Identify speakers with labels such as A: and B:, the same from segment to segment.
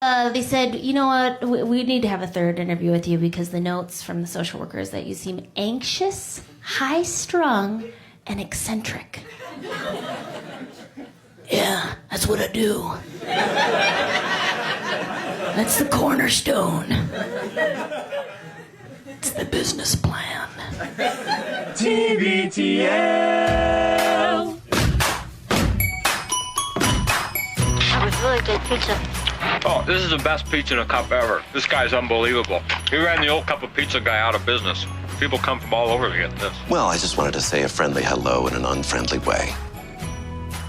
A: They said, you know what, we need to have a third interview with you because the notes from the social worker is that you seem anxious, high-strung, and eccentric. Yeah, that's what I do. That's the cornerstone. It's the business plan.
B: TBTL.
C: That was really good pizza.
D: Oh, this is the best pizza in a cup ever. This guy's unbelievable. He ran the old cup of pizza guy out of business. People come from all over to get this.
E: Well, I just wanted to say a friendly hello in an unfriendly way.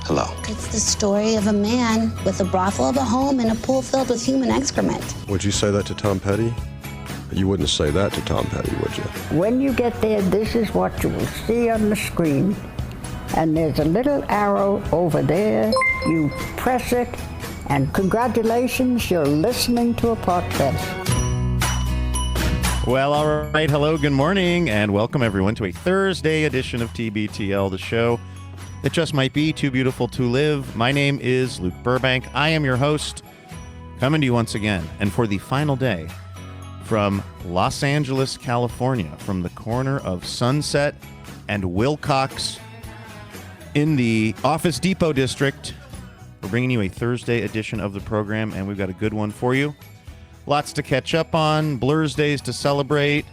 E: Hello.
F: It's the story of a man with a brothel of a home and a pool filled with human excrement.
G: Would you say that to Tom Petty? You wouldn't say that to Tom Petty, would you?
H: When you get there, this is what you will see on the screen. And there's a little arrow over there. You press it, and congratulations, you're listening to a podcast.
I: Well, all right. Hello, good morning, and welcome everyone to a Thursday edition of TBTL, the show that just might be too beautiful to live. My name is Luke Burbank. I am your host, coming to you once again, and for the final day from Los Angeles, California, from the corner of Sunset and Wilcox in the Office Depot district. We're bringing you a Thursday edition of the program, and we've got a good one for you. Lots to catch up on, Blur's Days to celebrate,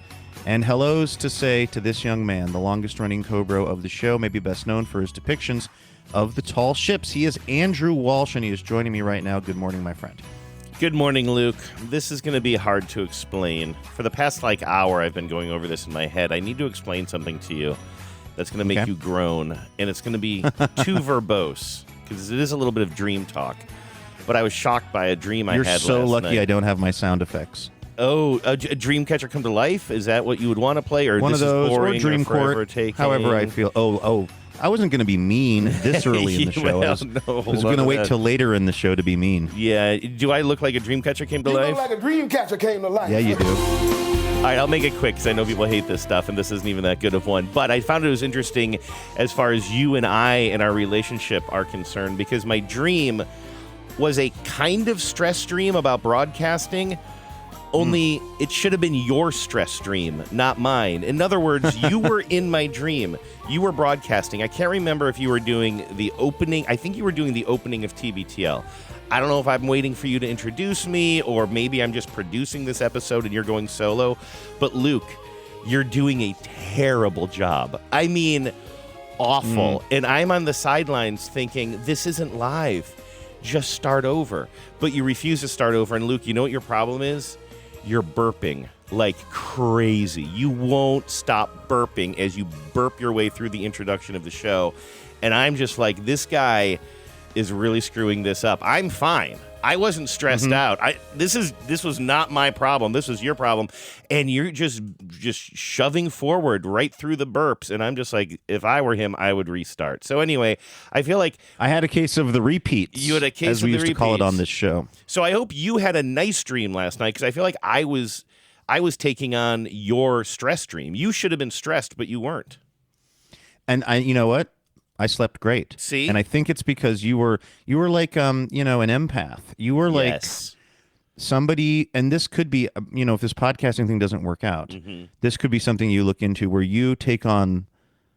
I: and hellos to say to this young man, the longest-running Cobra of the show, maybe best known for his depictions of the tall ships. He is Andrew Walsh, and he is joining me right now. Good morning, my friend.
B: Good morning, Luke. This is going to be hard to explain. For the past, hour, I've been going over this in my head. I need to explain something to you that's going to make you groan, and it's going to be too verbose, because it is a little bit of dream talk. But I was shocked by a dream I had last night.
I: You're so lucky I don't have my sound effects.
B: Oh, a dream catcher come to life? Is that what you would want to play? Or
I: one
B: this
I: of those,
B: is boring,
I: or Dream Court, however I feel. Oh, I wasn't going to be mean this early in the show. I was going to wait till later in the show to be mean.
B: Yeah. Do I look like a dream catcher came to life?
J: You look like a dream catcher came to life.
I: Yeah, you do.
B: All right, I'll make it quick because I know people hate this stuff, and this isn't even that good of one. But I found it was interesting as far as you and I and our relationship are concerned, because my dream was a kind of stress dream about broadcasting, only it should have been your stress dream, not mine. In other words, you were in my dream. You were broadcasting. I can't remember if you were doing the opening. I think you were doing the opening of TBTL. I don't know if I'm waiting for you to introduce me, or maybe I'm just producing this episode and you're going solo. But Luke, you're doing a terrible job. I mean, awful. And I'm on the sidelines thinking, this isn't live. Just start over. But you refuse to start over. And Luke, you know what your problem is? You're burping like crazy. You won't stop burping as you burp your way through the introduction of the show. And I'm just like, this guy is really screwing this up. I'm fine. I wasn't stressed out. This was not my problem. This was your problem. And you're just shoving forward right through the burps. And I'm just like, if I were him, I would restart. So anyway, I feel like
I: I had a case of the repeats.
B: You had a case
I: as
B: of
I: we
B: the
I: used to call it on this show.
B: So I hope you had a nice dream last night, because I feel like I was taking on your stress dream. You should have been stressed, but you weren't.
I: And you know what? I slept great.
B: See?
I: And I think it's because you were like an empath. You were like somebody, and this could be if this podcasting thing doesn't work out, this could be something you look into where you take on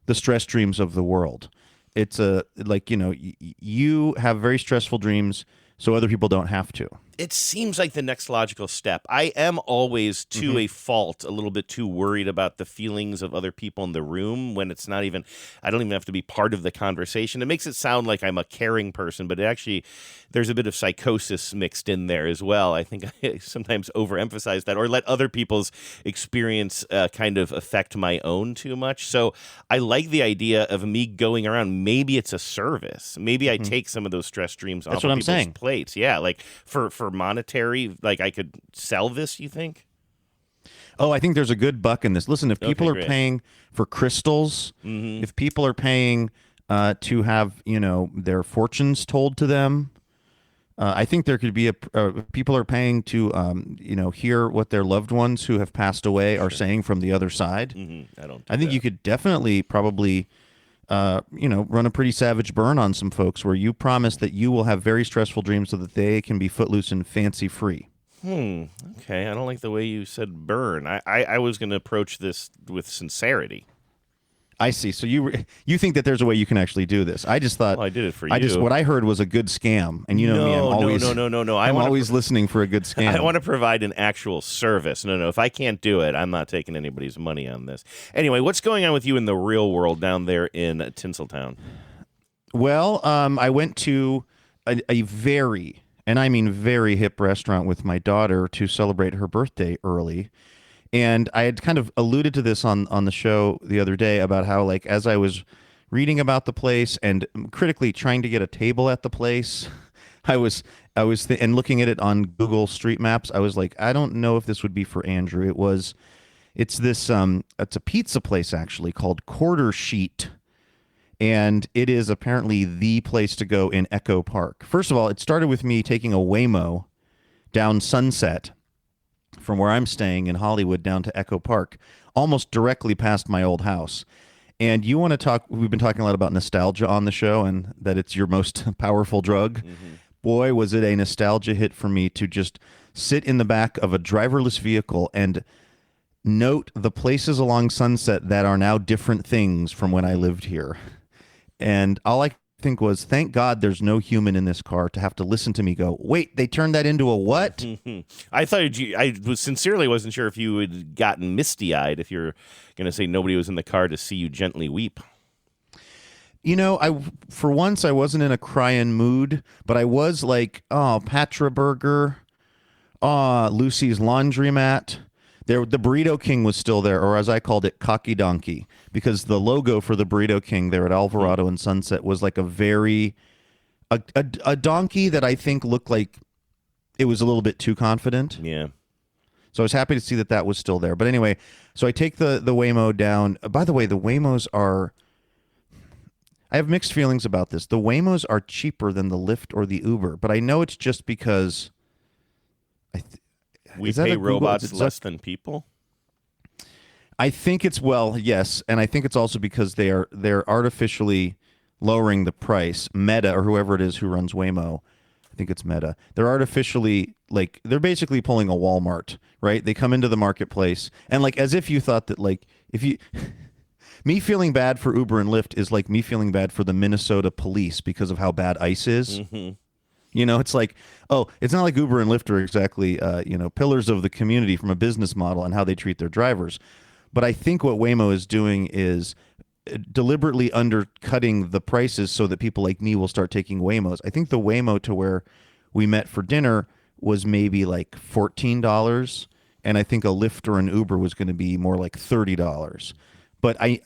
I: the stress dreams of the world. It's you have very stressful dreams so other people don't have to.
B: It seems like the next logical step. I am always, to a fault, a little bit too worried about the feelings of other people in the room when it's not even, I don't even have to be part of the conversation. It makes it sound like I'm a caring person, but actually, there's a bit of psychosis mixed in there as well. I think I sometimes overemphasize that, or let other people's experience kind of affect my own too much. So I like the idea of me going around. Maybe it's a service. Maybe I take some of those stress dreams off of people's plates. Yeah, like for monetary, like I could sell this, you think?
I: Oh, I think there's a good buck in this. Listen, if people are paying for crystals, if people are paying to have, their fortunes told to them, I think there could be people are paying to, hear what their loved ones who have passed away are saying from the other side.
B: I think
I: you could definitely probably run a pretty savage burn on some folks where you promise that you will have very stressful dreams so that they can be footloose and fancy free.
B: Okay, I don't like the way you said burn. I was going to approach this with sincerity.
I: I see. So you think that there's a way you can actually do this? I just thought
B: I did it for you.
I: What I heard was a good scam, and you know me. I'm always
B: no.
I: I'm always listening for a good scam.
B: I want to provide an actual service. No. If I can't do it, I'm not taking anybody's money on this. Anyway, what's going on with you in the real world down there in Tinseltown?
I: Well, I went to a very, and I mean very hip restaurant with my daughter to celebrate her birthday early. And I had kind of alluded to this on the show the other day about how, like, as I was reading about the place and critically trying to get a table at the place, and looking at it on Google Street Maps, I was like, I don't know if this would be for Andrew. It's a pizza place actually called Quarter Sheet, and it is apparently the place to go in Echo Park. First of all, it started with me taking a Waymo down Sunset from where I'm staying in Hollywood down to Echo Park, almost directly past my old house. And you want to talk, we've been talking a lot about nostalgia on the show and that it's your most powerful drug. Mm-hmm. Boy, was it a nostalgia hit for me to just sit in the back of a driverless vehicle and note the places along Sunset that are now different things from when I lived here. And all I think was, thank God there's no human in this car to have to listen to me go, wait, they turned that into a what?
B: I thought I sincerely wasn't sure if you had gotten misty-eyed if you're going to say nobody was in the car to see you gently weep.
I: You know, for once I wasn't in a crying mood, but I was like, oh, Patra Burger, Lucy's Laundromat. The Burrito King was still there, or as I called it, Cocky Donkey, because the logo for the Burrito King there at Alvarado and Sunset was like a donkey that I think looked like it was a little bit too confident.
B: Yeah.
I: So I was happy to see that was still there. But anyway, so I take the Waymo down. By the way, the Waymos are... I have mixed feelings about this. The Waymos are cheaper than the Lyft or the Uber, but I know it's just because...
B: We pay robots less than people?
I: I think it's, well, yes, and I think it's also because they're artificially lowering the price. Meta, or whoever it is who runs Waymo, I think it's Meta. They're artificially, like, they're basically pulling a Walmart, right? They come into the marketplace, and like as if you thought that, like, if you... Me feeling bad for Uber and Lyft is like me feeling bad for the Minnesota police because of how bad ICE is. Mm-hmm. You know, it's like, oh, it's not like Uber and Lyft are exactly, pillars of the community from a business model and how they treat their drivers. But I think what Waymo is doing is deliberately undercutting the prices so that people like me will start taking Waymos. I think the Waymo to where we met for dinner was maybe like $14, and I think a Lyft or an Uber was going to be more like $30.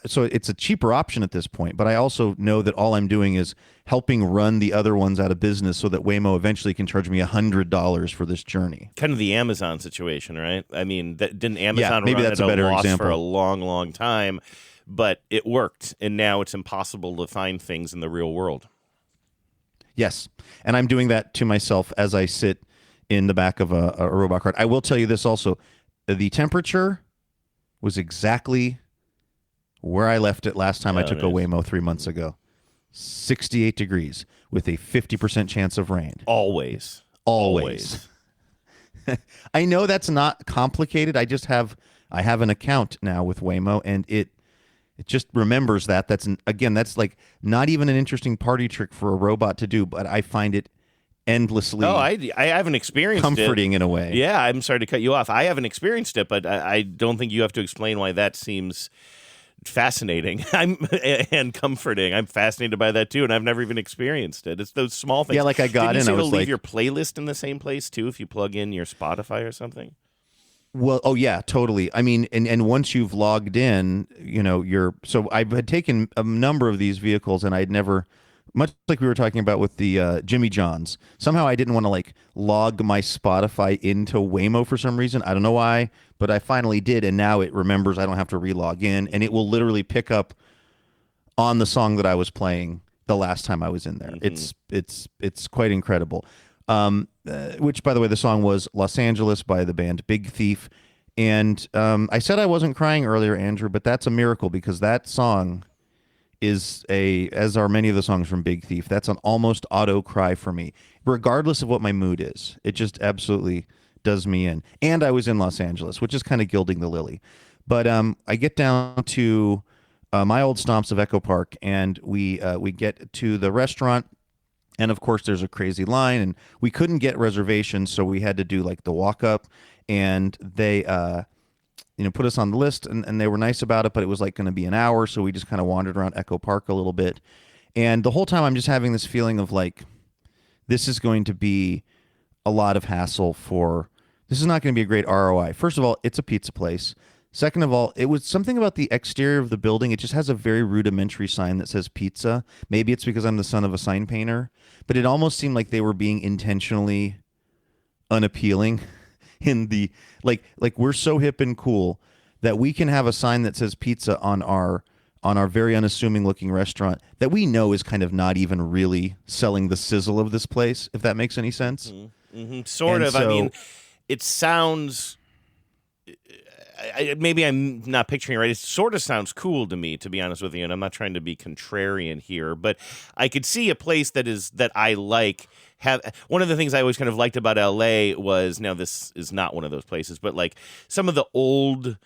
I: So it's a cheaper option at this point, but I also know that all I'm doing is helping run the other ones out of business so that Waymo eventually can charge me $100 for this journey.
B: Kind of the Amazon situation, right? I mean, didn't Amazon
I: maybe
B: run
I: that's
B: at
I: a better
B: loss
I: example
B: for a long, long time, but it worked, and now it's impossible to find things in the real world.
I: Yes, and I'm doing that to myself as I sit in the back of a robot cart. I will tell you this also. The temperature was exactly where I left it last time I took a Waymo 3 months ago. 68 degrees with a 50% chance of rain.
B: Always.
I: I know that's not complicated. I have an account now with Waymo, and it just remembers that. That's like not even an interesting party trick for a robot to do, but I find it endlessly
B: I haven't experienced
I: comforting
B: it.
I: in a way.
B: Yeah, I'm sorry to cut you off. I haven't experienced it, but I don't think you have to explain why that seems fascinating and comforting. I'm fascinated by that too, and I've never even experienced it. It's those small things.
I: Yeah, like I got
B: Didn't
I: in,
B: you
I: I was
B: leave
I: like,
B: your playlist in the same place too if you plug in your Spotify or something?
I: Well, oh yeah, totally. I mean, and once you've logged in, so I had taken a number of these vehicles, and I'd never, much like we were talking about with the Jimmy Johns, somehow I didn't want to like log my Spotify into Waymo for some reason. I don't know why, but I finally did, and now it remembers I don't have to relog in, and it will literally pick up on the song that I was playing the last time I was in there. Mm-hmm. It's quite incredible. Which, by the way, the song was Los Angeles by the band Big Thief. And I said I wasn't crying earlier, Andrew, but that's a miracle because that song as are many of the songs from Big Thief. That's an almost auto cry for me, regardless of what my mood is. It just absolutely does me in. And I was in Los Angeles, which is kind of gilding the lily. But I get down to my old stomps of Echo Park, and we get to the restaurant, and of course there's a crazy line, and we couldn't get reservations, so we had to do like the walk up, and they put us on the list, and they were nice about it, but it was like going to be an hour, so we just kind of wandered around Echo Park a little bit. And the whole time I'm just having this feeling of like, this is going to be a lot of hassle this is not going to be a great ROI. First of all, it's a pizza place. Second of all, it was something about the exterior of the building. It just has a very rudimentary sign that says pizza. Maybe it's because I'm the son of a sign painter, but it almost seemed like they were being intentionally unappealing in the like we're so hip and cool that we can have a sign that says pizza on our very unassuming looking restaurant that we know is kind of not even really selling the sizzle of this place, if that makes any sense.
B: Mm-hmm. Sort
I: and
B: of.
I: So,
B: I mean, it sounds. Maybe I'm not picturing it right. It sort of sounds cool to me, to be honest with you, and I'm not trying to be contrarian here, but I could see a place that I like. One of the things I always kind of liked about LA was, now this is not one of those places, but like some of the old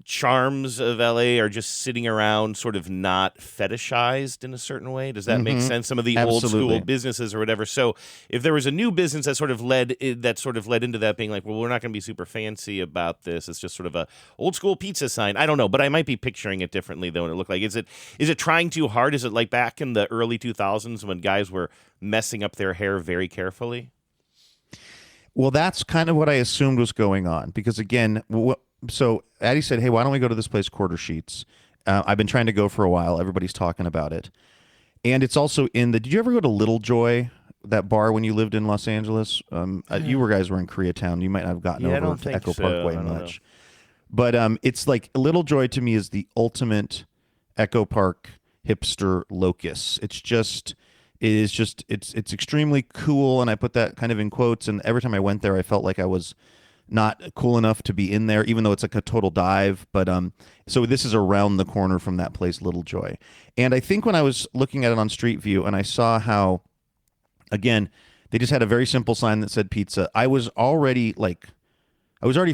B: charms of LA are just sitting around, sort of not fetishized in a certain way. Does that make sense? Some of the old school businesses or whatever. So if there was a new business that sort of led into that being like, well, we're not going to be super fancy about this. It's just sort of a old school pizza sign. I don't know, but I might be picturing it differently than what it looked like. Is it trying too hard? Is it like back in the early 2000s when guys were messing up their hair very carefully?
I: Well, that's kind of what I assumed was going on, because again, so Addie said, hey, why don't we go to this place, Quarter Sheets? I've been trying to go for a while. Everybody's talking about it. And it's also did you ever go to Little Joy, that bar, when you lived in Los Angeles? You guys were in Koreatown. You might not have gotten over to Echo Parkway much. But it's like Little Joy to me is the ultimate Echo Park hipster locus. It's extremely cool, and I put that kind of in quotes, and every time I went there I felt like I was not cool enough to be in there, even though it's like a total dive. But so this is around the corner from that place, Little Joy. And I think when I was looking at it on Street View and I saw how, again, they just had a very simple sign that said pizza, I was already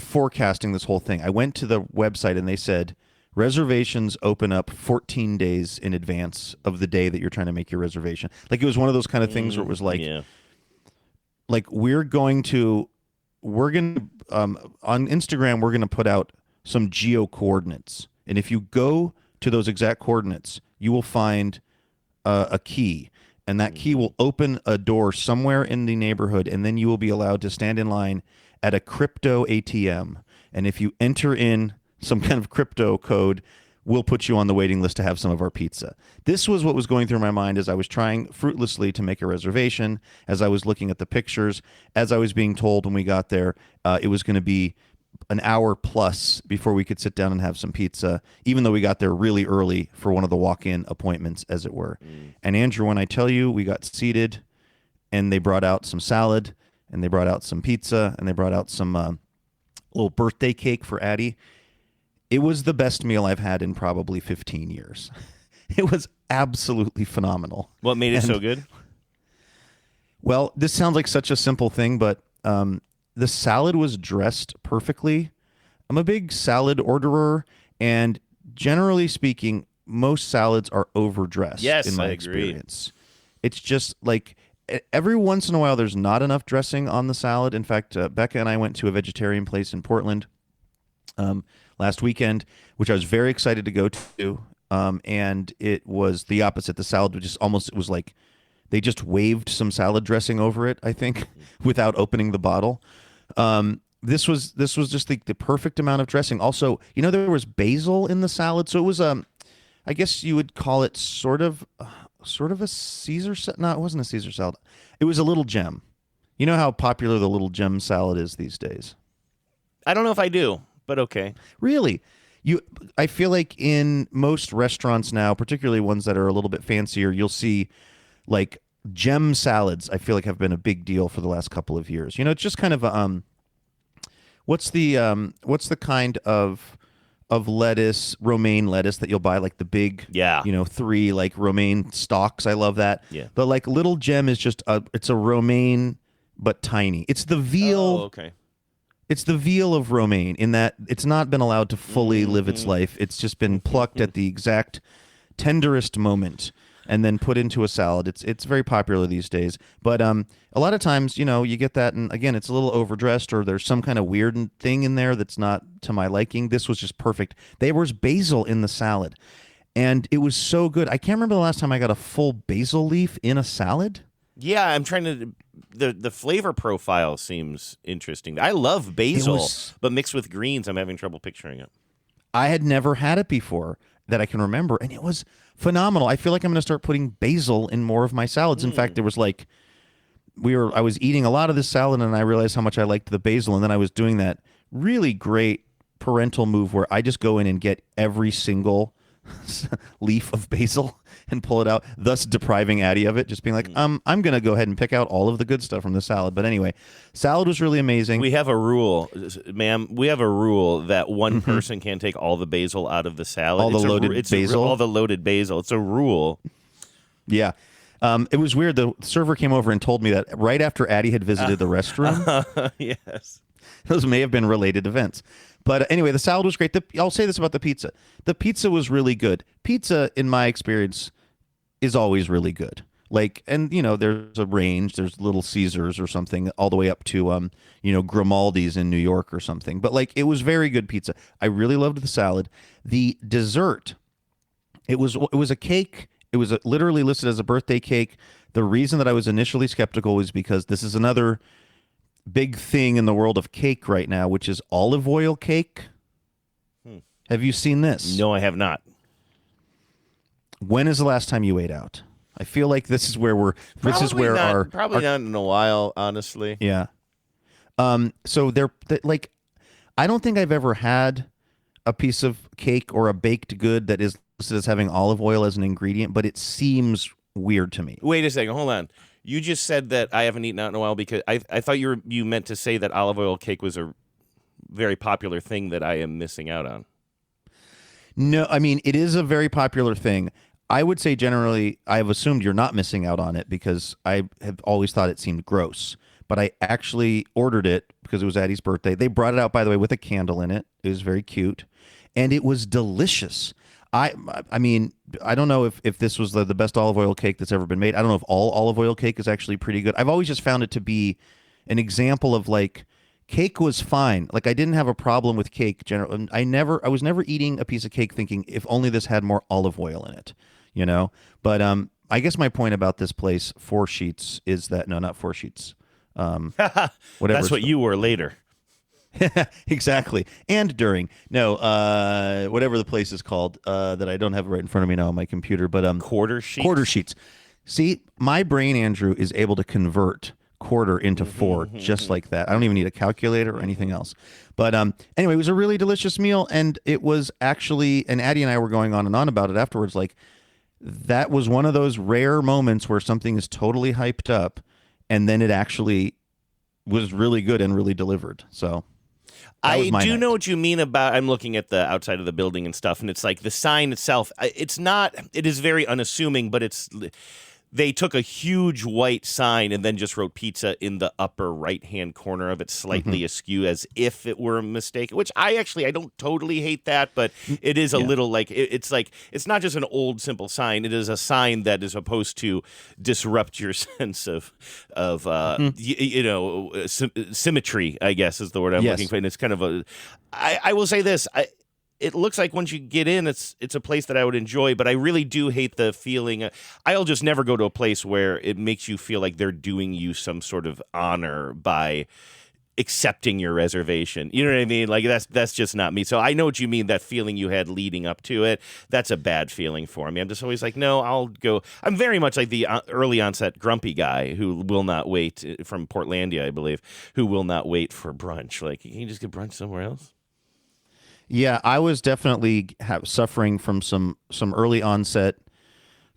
I: forecasting this whole thing. I went to the website and they said reservations open up 14 days in advance of the day that you're trying to make your reservation. Like, it was one of those kind of things where it was like, like we're going to on Instagram, we're going to put out some geo coordinates. And if you go to those exact coordinates, you will find a key. And that key will open a door somewhere in the neighborhood. And then you will be allowed to stand in line at a crypto ATM. And if you enter in some kind of crypto code, we'll put you on the waiting list to have some of our pizza. This was what was going through my mind as I was trying fruitlessly to make a reservation, as I was looking at the pictures, as I was being told when we got there, it was going to be an hour plus before we could sit down and have some pizza, even though we got there really early for one of the walk-in appointments, as it were. And Andrew, when I tell you, we got seated and they brought out some salad and they brought out some pizza and they brought out some little birthday cake for Addie. It was the best meal I've had in probably 15 years. It was absolutely phenomenal.
B: What made it so good?
I: Well, this sounds like such a simple thing, but the salad was dressed perfectly. I'm a big salad orderer, and generally speaking, most salads are overdressed.
B: Yes,
I: in my
B: I agree.
I: experience. It's just like every once in a while there's not enough dressing on the salad. In fact, Becca and I went to a vegetarian place in Portland last weekend, which I was very excited to go to, and it was the opposite. The salad was just almost, it was like they just waved some salad dressing over it, I think, without opening the bottle. This was just the perfect amount of dressing. Also, there was basil in the salad, so it was I guess you would call it sort of a Caesar salad. No, it wasn't a Caesar salad. It was a little gem. You know how popular the little gem salad is these days?
B: I don't know if I do, but okay.
I: Really? I feel like in most restaurants now, particularly ones that are a little bit fancier, you'll see like gem salads. I feel like have been a big deal for the last couple of years. It's just kind of what's the kind of of lettuce, romaine lettuce that you'll buy, like the big, 3 like romaine stalks. I love that.
B: Yeah.
I: The like little gem is just it's a romaine but tiny. It's the veal.
B: Oh, okay.
I: It's the veal of romaine in that it's not been allowed to fully live its life. It's just been plucked at the exact tenderest moment and then put into a salad. It's very popular these days. But a lot of times, you get that, and again, it's a little overdressed, or there's some kind of weird thing in there that's not to my liking. This was just perfect. There was basil in the salad, and it was so good. I can't remember the last time I got a full basil leaf in a salad.
B: Yeah, I'm trying to. The flavor profile seems interesting. I love basil, but mixed with greens, I'm having trouble picturing it.
I: I had never had it before that I can remember, and it was phenomenal. I feel like I'm going to start putting basil in more of my salads. In fact, there was like I was eating a lot of this salad, and I realized how much I liked the basil, and then I was doing that really great parental move where I just go in and get every single leaf of basil and pull it out, thus depriving Addie of it, just being like, I'm going to go ahead and pick out all of the good stuff from the salad. But anyway, salad was really amazing.
B: We have a rule, ma'am. We have a rule that one person can't take all the basil out of the salad.
I: All the loaded basil?
B: All the loaded basil. It's a rule.
I: Yeah. It was weird. The server came over and told me that right after Addie had visited the restroom.
B: Yes.
I: Those may have been related events. But anyway, the salad was great. I'll say this about the pizza. The pizza was really good. Pizza, in my experience, is always really good. Like, and, there's a range. There's Little Caesars or something all the way up to, Grimaldi's in New York or something. But, like, it was very good pizza. I really loved the salad. The dessert, it was a cake. It was literally listed as a birthday cake. The reason that I was initially skeptical was because this is another big thing in the world of cake right now, which is olive oil cake. Have you seen this?
B: No, I have not.
I: When is the last time you ate out? I feel like this is where
B: probably not in a while, honestly.
I: Yeah. So they're like, I don't think I've ever had a piece of cake or a baked good that is listed as having olive oil as an ingredient, but it seems weird to me.
B: Wait a second, hold on. You just said that I haven't eaten out in a while because I thought you meant to say that olive oil cake was a very popular thing that I am missing out on.
I: No, I mean, it is a very popular thing. I would say generally, I've assumed you're not missing out on it because I have always thought it seemed gross. But I actually ordered it because it was Addie's birthday. They brought it out, by the way, with a candle in it. It was very cute. And it was delicious. I mean, I don't know if this was the best olive oil cake that's ever been made. I don't know if all olive oil cake is actually pretty good. I've always just found it to be an example of, like, cake was fine. Like, I didn't have a problem with cake. Generally, I was never eating a piece of cake thinking if only this had more olive oil in it, But I guess my point about this place, Four Sheets, is that no, not Four Sheets. Whatever.
B: That's what you were later.
I: Exactly. And during. No, whatever the place is called that I don't have it right in front of me now on my computer. But
B: Quarter Sheets.
I: Quarter Sheets. See, my brain, Andrew, is able to convert quarter into four just like that. I don't even need a calculator or anything else. But anyway, it was a really delicious meal, and it was actually, and Addie and I were going on and on about it afterwards, like, that was one of those rare moments where something is totally hyped up, and then it actually was really good and really delivered. So
B: I do know what you mean about, I'm looking at the outside of the building and stuff, and it's like the sign itself, it is very unassuming, but they took a huge white sign and then just wrote pizza in the upper right-hand corner of it, slightly askew, as if it were a mistake, which I don't totally hate that, but it is a little like, it's not just an old, simple sign. It is a sign that is supposed to disrupt your sense of symmetry, I guess is the word I'm looking for. And it's kind of I will say this, it looks like once you get in, it's a place that I would enjoy, but I really do hate the feeling. I'll just never go to a place where it makes you feel like they're doing you some sort of honor by accepting your reservation. You know what I mean? Like, that's just not me. So I know what you mean, that feeling you had leading up to it. That's a bad feeling for me. I'm just always like, no, I'll go. I'm very much like the early onset grumpy guy who will not wait, from Portlandia, I believe, who will not wait for brunch. Like, can you just get brunch somewhere else?
I: Yeah, I was definitely suffering from some early onset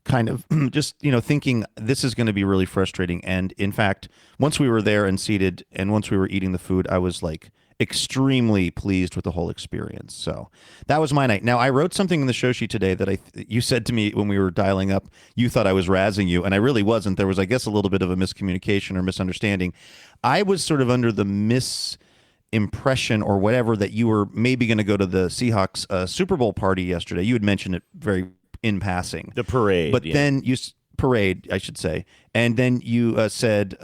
I: kind of just, thinking this is going to be really frustrating. And in fact, once we were there and seated and once we were eating the food, I was like extremely pleased with the whole experience. So that was my night. Now, I wrote something in the show sheet today that you said to me when we were dialing up, you thought I was razzing you, and I really wasn't. There was, I guess, a little bit of a miscommunication or misunderstanding. I was sort of under the impression or whatever that you were maybe going to go to the Seahawks Super Bowl party yesterday. You had mentioned it very in passing.
B: The parade.
I: But then parade, I should say. And then you said,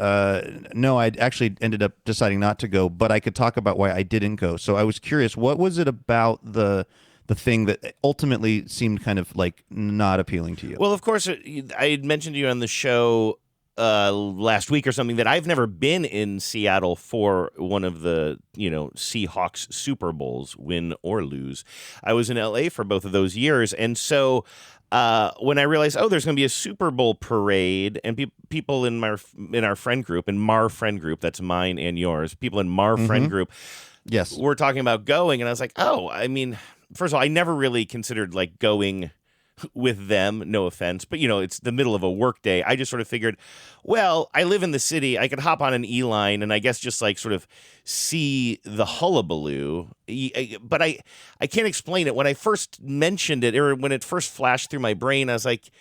I: no, I actually ended up deciding not to go, but I could talk about why I didn't go. So I was curious, what was it about the thing that ultimately seemed kind of like not appealing to you?
B: Well, of course, I had mentioned to you on the show last week or something that I've never been in Seattle for one of the, Seahawks Super Bowls, win or lose. I was in LA for both of those years. And so when I realized, there's going to be a Super Bowl parade, and people in our friend group, in Mar friend group, that's mine and yours, people in Mar friend group,
I: yes,
B: we're talking about going, and I was like, first of all, I never really considered like going with them, no offense, but it's the middle of a work day. I just sort of figured, well, I live in the city, I could hop on an E-line and I guess just like sort of see the hullabaloo. But I can't explain it. When I first mentioned it, or when it first flashed through my brain, I was like,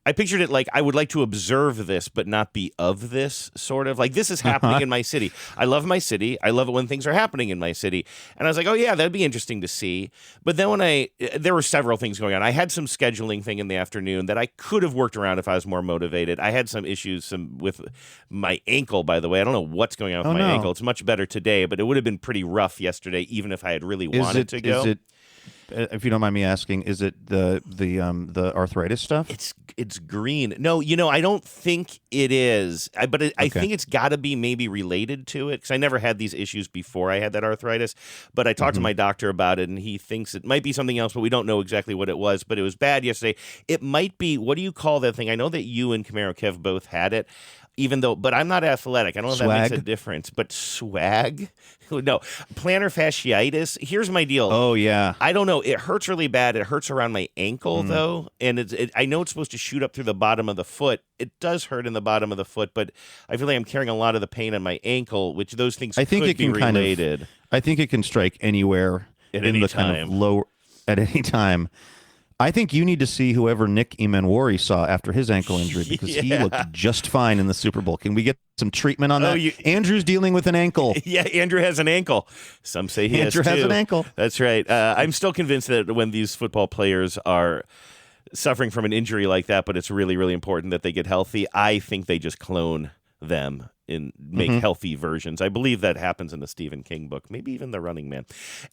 B: I pictured it like I would like to observe this, but not be of this, sort of. Like, this is happening in my city. I love my city. I love it when things are happening in my city. And I was like, oh, yeah, that'd be interesting to see. But then there were several things going on. I had some scheduling thing in the afternoon that I could have worked around if I was more motivated. I had some issues with my ankle, by the way. I don't know what's going on with my ankle. It's much better today, but it would have been pretty rough yesterday, even if I had really wanted to go.
I: If you don't mind me asking, is it the arthritis stuff?
B: It's green. No, I don't think it is. I think it's got to be maybe related to it, because I never had these issues before I had that arthritis. But I talked to my doctor about it, and he thinks it might be something else, but we don't know exactly what it was. But it was bad yesterday. It might be, what do you call that thing? I know that you and Camaro Kev both had it. But I'm not athletic. I don't know if that makes a difference. But swag? No. Plantar fasciitis. Here's my deal.
I: Oh, yeah.
B: I don't know. It hurts really bad. It hurts around my ankle, though. And I know it's supposed to shoot up through the bottom of the foot. It does hurt in the bottom of the foot, but I feel like I'm carrying a lot of the pain on my ankle, which those things could be related.
I: I think it can strike anywhere
B: at any time.
I: Kind of lower at any time. I think you need to see whoever Nick Emanwari saw after his ankle injury, because he looked just fine in the Super Bowl. Can we get some treatment on that? Andrew's dealing with an ankle.
B: Yeah, Andrew has an ankle. Some say
I: Andrew has an ankle.
B: That's right. I'm still convinced that when these football players are suffering from an injury like that, but it's really, really important that they get healthy, I think they just clone them and make healthy versions. I believe that happens in the Stephen King book, maybe even The Running Man.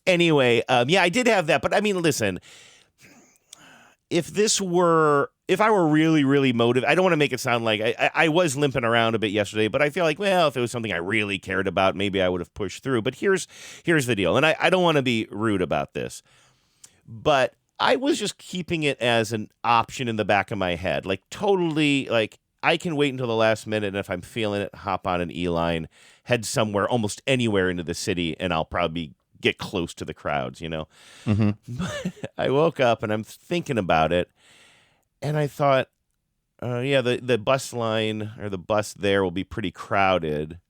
B: Anyway, I did have that, but I mean, listen, if I were really, really motivated, I don't want to make it sound like I was limping around a bit yesterday, but I feel like, well, if it was something I really cared about, maybe I would have pushed through. But here's the deal, and I don't want to be rude about this, but I was just keeping it as an option in the back of my head, like totally, like I can wait until the last minute, and if I'm feeling it, hop on an E-line, head somewhere, almost anywhere into the city, and I'll probably get close to the crowds, But I woke up and I'm thinking about it, and I thought, the bus line or the bus there will be pretty crowded.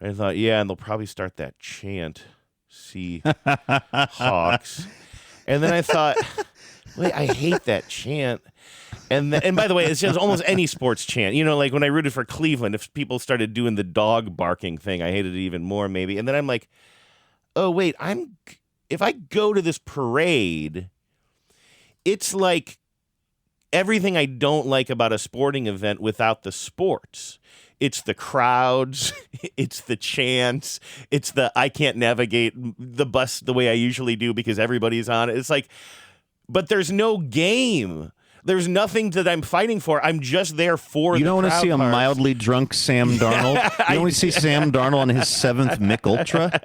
B: And I thought, and they'll probably start that chant, "See Hawks," and then I thought, wait, I hate that chant. And by the way, it's just almost any sports chant. Like when I rooted for Cleveland, if people started doing the dog barking thing, I hated it even more, maybe. And then I'm like, oh, wait, if I go to this parade, it's like everything I don't like about a sporting event without the sports. It's the crowds, it's the chants, it's the I can't navigate the bus the way I usually do because everybody's on it. It's like, but there's no game. There's nothing that I'm fighting for. I'm just there for
I: You
B: the
I: don't want to see
B: crowd
I: a
B: parts.
I: mildly drunk Sam Darnold? You don't want to see Sam Darnold on his 7th Mick Ultra?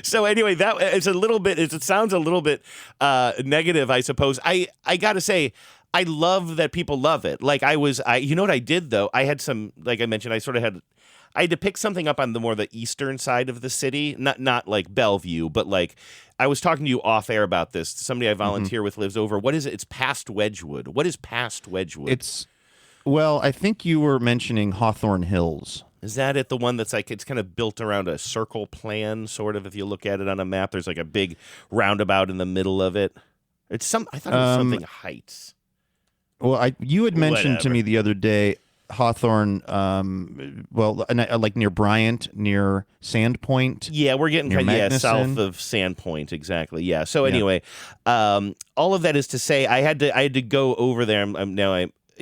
B: So anyway, it sounds a little bit negative, I suppose. I got to say, I love that people love it. Like you know what I did though? I had some, like I mentioned, I had to pick something up on the eastern side of the city, not like Bellevue, but like I was talking to you off air about this. Somebody I volunteer with lives over. What is it? It's past Wedgwood. What is past Wedgwood?
I: Well, I think you were mentioning Hawthorne Hills.
B: Is that it? The one that's like it's kind of built around a circle plan, sort of. If you look at it on a map, there's like a big roundabout in the middle of it. I thought it was something Heights.
I: Well, you had mentioned to me the other day Hawthorne, like near Bryant, near Sandpoint.
B: Yeah, we're getting south of Sandpoint, exactly. Yeah. So anyway, all of that is to say, I had to go over there.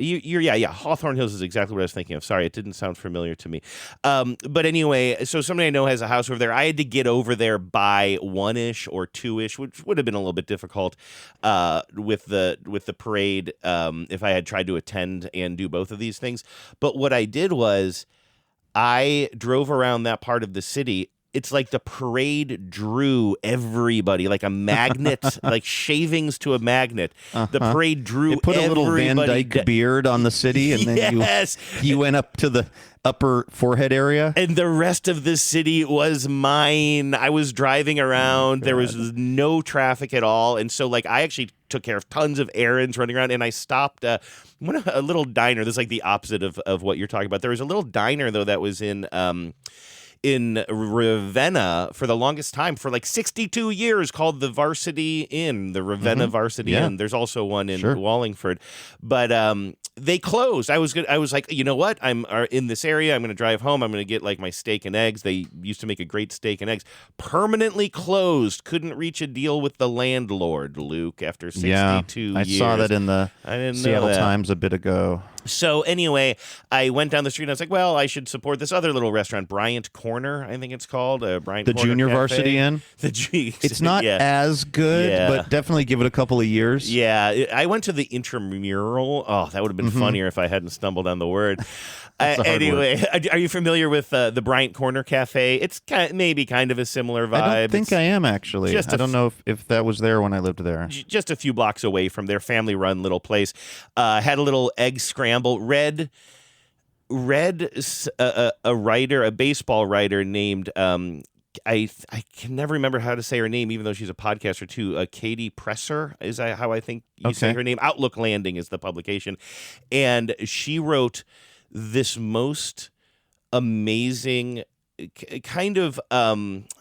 B: Hawthorne Hills is exactly what I was thinking of. Sorry, it didn't sound familiar to me. But anyway, so somebody I know has a house over there. I had to get over there by 1-ish or 2-ish, which would have been a little bit difficult with the parade if I had tried to attend and do both of these things. But what I did was I drove around that part of the city. It's like the parade drew everybody like a magnet, like shavings to a magnet. The parade drew
I: it put a little Van Dyke beard on the city, and then you went up to the upper forehead area.
B: And the rest of the city was mine. I was driving around. There was no traffic at all. And so like I actually took care of tons of errands running around, and I stopped a little diner. This is like the opposite of what you're talking about. There was a little diner, though, that was in Ravenna for the longest time, for like 62 years, called the Varsity Inn, the Ravenna Varsity Inn. There's also one in Wallingford, but they closed. I was like, you know what? I'm in this area. I'm going to drive home. I'm going to get like my steak and eggs. They used to make a great steak and eggs. Permanently closed. Couldn't reach a deal with the landlord, Luke, after 62 years.
I: I saw that in the Seattle Times a bit ago.
B: So anyway, I went down the street and I was like, well, I should support this other little restaurant, Bryant Corner, I think it's called. Bryant
I: the
B: Corner
I: Junior
B: Cafe.
I: Varsity Inn?
B: It's
I: not as good, but definitely give it a couple of years.
B: Yeah, I went to the intramural. Oh, that would have been funnier if I hadn't stumbled on the word. Anyway, are you familiar with the Bryant Corner Cafe? It's maybe kind of a similar vibe.
I: I don't think I am, actually. I don't know if that was there when I lived there.
B: Just a few blocks away from their family-run little place. Had a little egg scramble. Read a writer, a baseball writer named I can never remember how to say her name, even though she's a podcaster too. Katie Presser is how I think you say her name. Outlook Landing is the publication, and she wrote this most amazing kind of,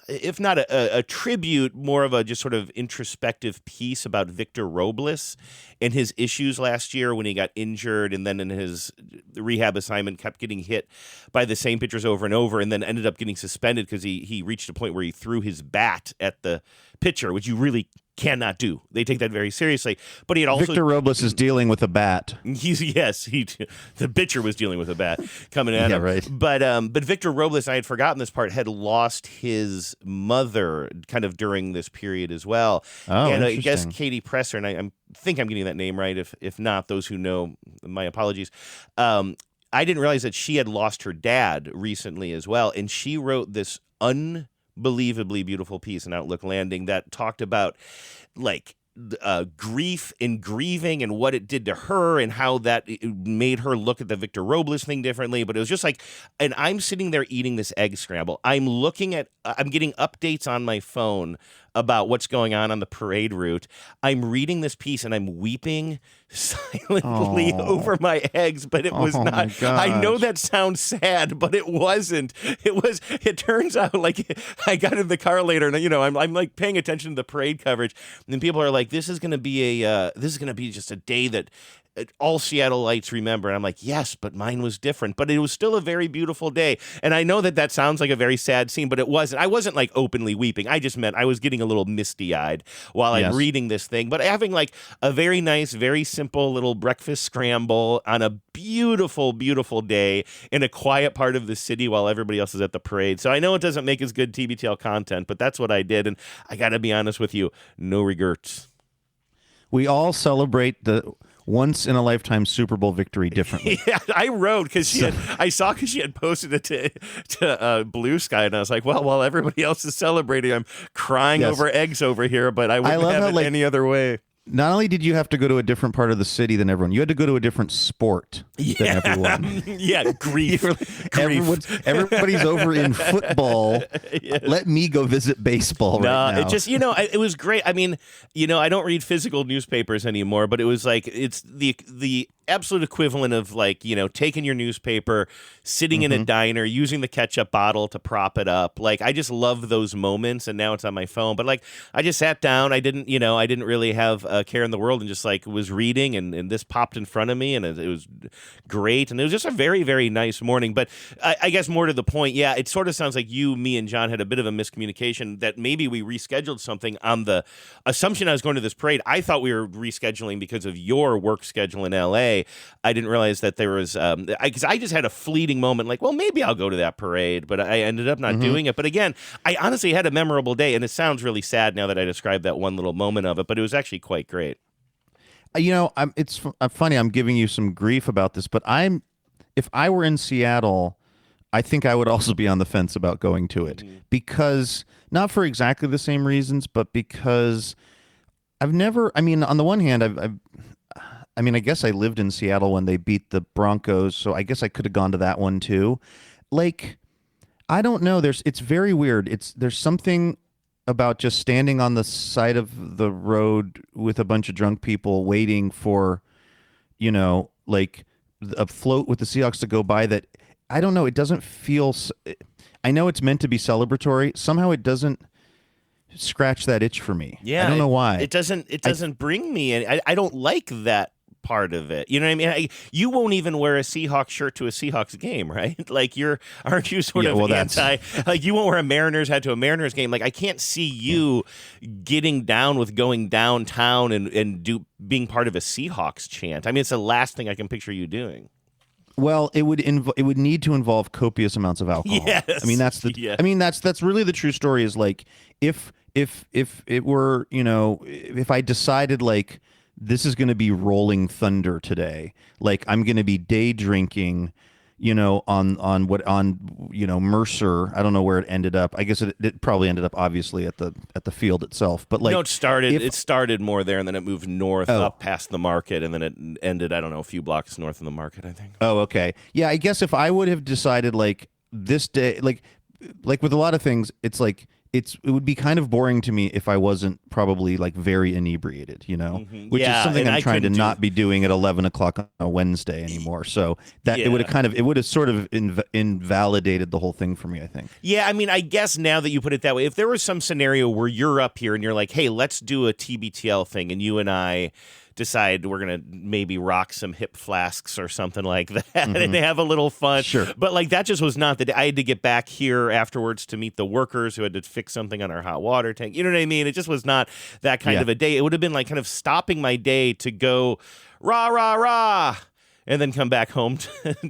B: if not a tribute, more of a just sort of introspective piece about Victor Robles and his issues last year when he got injured, and then in his rehab assignment kept getting hit by the same pitchers over and over, and then ended up getting suspended because he reached a point where he threw his bat at the pitcher, which you really cannot do. They take that very seriously. But he had also
I: Victor Robles is dealing with a bat.
B: The pitcher was dealing with a bat coming at him.
I: Right.
B: But Victor Robles, I had forgotten this part, had lost his mother kind of during this period as well.
I: Oh,
B: and I
I: interesting.
B: guess Katie Presser, and I think I'm getting that name right. If not, those who know, my apologies. I didn't realize that she had lost her dad recently as well, and she wrote this unbelievably beautiful piece in Outlook Landing that talked about like grief and grieving and what it did to her and how that made her look at the Victor Robles thing differently. But it was just like, and I'm sitting there eating this egg scramble. I'm getting updates on my phone about what's going on the parade route. I'm reading this piece and I'm weeping silently over my eggs, but it was not.
I: My gosh.
B: I know that sounds sad, but it wasn't. It turns out like I got in the car later and I'm like paying attention to the parade coverage, and people are like, this is going to be just a day that all Seattleites remember. And I'm like, yes, but mine was different. But it was still a very beautiful day. And I know that sounds like a very sad scene, but it wasn't. I wasn't like openly weeping. I just meant I was getting a little misty-eyed while I'm reading this thing. But having like a very nice, very simple little breakfast scramble on a beautiful, beautiful day in a quiet part of the city while everybody else is at the parade. So I know it doesn't make as good TBTL content, but that's what I did. And I got to be honest with you, no regrets.
I: We all celebrate the once-in-a-lifetime Super Bowl victory differently.
B: Yeah, I wrote because she had posted it to Blue Sky, and I was like, well, while everybody else is celebrating, I'm crying over eggs over here, but I wouldn't have it any other way.
I: not only did you have to go to a different part of the city than everyone, you had to go to a different sport than everyone.
B: Yeah, grief.
I: Everybody's over in football.
B: Yes.
I: Let me go visit baseball right now.
B: It just, it was great. I mean, I don't read physical newspapers anymore, but it was like, it's the absolute equivalent of like, taking your newspaper, sitting in a diner, using the ketchup bottle to prop it up. Like, I just love those moments, and now it's on my phone. But like, I just sat down. I didn't really have a care in the world, and just like was reading, and this popped in front of me, and it was great. And it was just a very, very nice morning. But I guess more to the point, yeah, it sort of sounds like you, me, and John had a bit of a miscommunication that maybe we rescheduled something on the assumption I was going to this parade. I thought we were rescheduling because of your work schedule in L.A. I didn't realize that there was, because I just had a fleeting moment like, well, maybe I'll go to that parade, but I ended up not doing it. But again, I honestly had a memorable day, and it sounds really sad now that I described that one little moment of it, but it was actually quite great.
I: It's funny. I'm giving you some grief about this, but if I were in Seattle, I think I would also be on the fence about going to it because not for exactly the same reasons, but because I've never. I mean, on the one hand, I guess I lived in Seattle when they beat the Broncos, so I guess I could have gone to that one too. Like, I don't know. It's very weird. There's something about just standing on the side of the road with a bunch of drunk people waiting for, like a float with the Seahawks to go by that, I don't know. It doesn't feel, I know it's meant to be celebratory. Somehow it doesn't scratch that itch for me.
B: Yeah.
I: I don't know why.
B: It doesn't bring me any, I don't like that part of it. You know what I mean? You won't even wear a Seahawks shirt to a Seahawks game, right? Like aren't you sort of anti, like you won't wear a Mariners hat to a Mariners game. Like I can't see you getting down with going downtown and being part of a Seahawks chant. I mean, it's the last thing I can picture you doing.
I: Well, it would need to involve copious amounts of alcohol.
B: Yes.
I: I mean, that's really the true story is like if it were, if I decided like this is going to be rolling thunder today, like I'm going to be day drinking, on Mercer. I don't know where it ended up. I guess it probably ended up obviously at the field itself. But like
B: it started more there, and then it moved north up past the market, and then it ended, I don't know, a few blocks north of the market, I think.
I: Oh, okay. Yeah, I guess if I would have decided like this day, like with a lot of things, it's like it would be kind of boring to me if I wasn't probably like very inebriated, which is something I'm trying to not be doing at 11 o'clock on a Wednesday anymore. So that it would have sort of invalidated the whole thing for me, I think.
B: Yeah, I mean, I guess now that you put it that way, if there was some scenario where you're up here and you're like, hey, let's do a TBTL thing, and you and I decide we're going to maybe rock some hip flasks or something like that and have a little fun.
I: Sure.
B: But like that just was not the day. I had to get back here afterwards to meet the workers who had to fix something on our hot water tank. You know what I mean? It just was not that kind of a day. It would have been like kind of stopping my day to go rah, rah, rah, and then come back home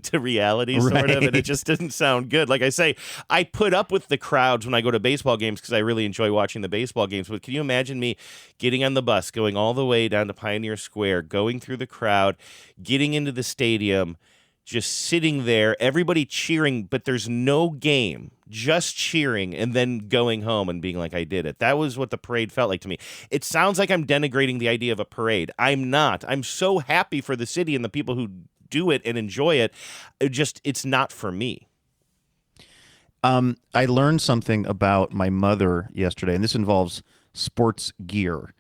B: to reality, sort of, and it just didn't sound good. Like I say, I put up with the crowds when I go to baseball games because I really enjoy watching the baseball games, but can you imagine me getting on the bus, going all the way down to Pioneer Square, going through the crowd, getting into the stadium, just sitting there, everybody cheering, but there's no game, just cheering, and then going home and being like, I did it. That was what the parade felt like to me. It sounds like I'm denigrating the idea of a parade. I'm not. I'm so happy for the city and the people who do it and enjoy it. It's not for me.
I: I learned something about my mother yesterday, and this involves sports gear.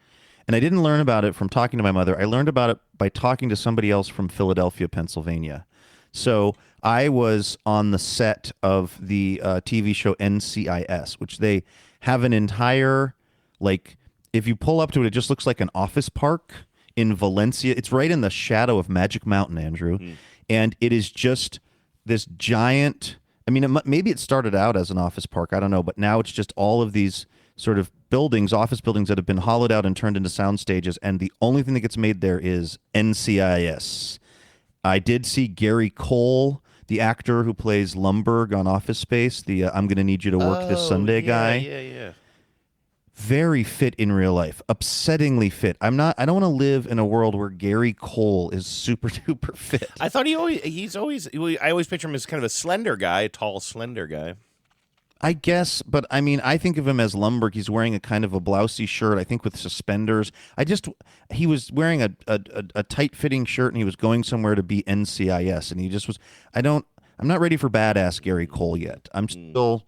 I: And I didn't learn about it from talking to my mother. I learned about it by talking to somebody else from Philadelphia, Pennsylvania. So I was on the set of the TV show NCIS, which they have an entire, like, if you pull up to it, it just looks like an office park in Valencia. It's right in the shadow of Magic Mountain, Andrew. And it is just this giant, I mean, maybe it started out as an office park, I don't know, but now it's just all of these sort of buildings, office buildings that have been hollowed out and turned into sound stages, and the only thing that gets made there is NCIS. I did see Gary Cole, the actor who plays Lumbergh on Office Space, the I'm going to need you to work this Sunday guy.
B: Yeah.
I: Very fit in real life, upsettingly fit. I don't want to live in a world where Gary Cole is super duper fit.
B: I thought I always picture him as kind of a slender guy, a tall, slender guy.
I: I guess, but I mean, I think of him as Lumberg. He's wearing a kind of a blousy shirt, I think, with suspenders. He was wearing a tight-fitting shirt, and he was going somewhere to be NCIS, and he just was. I'm not ready for badass Gary Cole yet. I still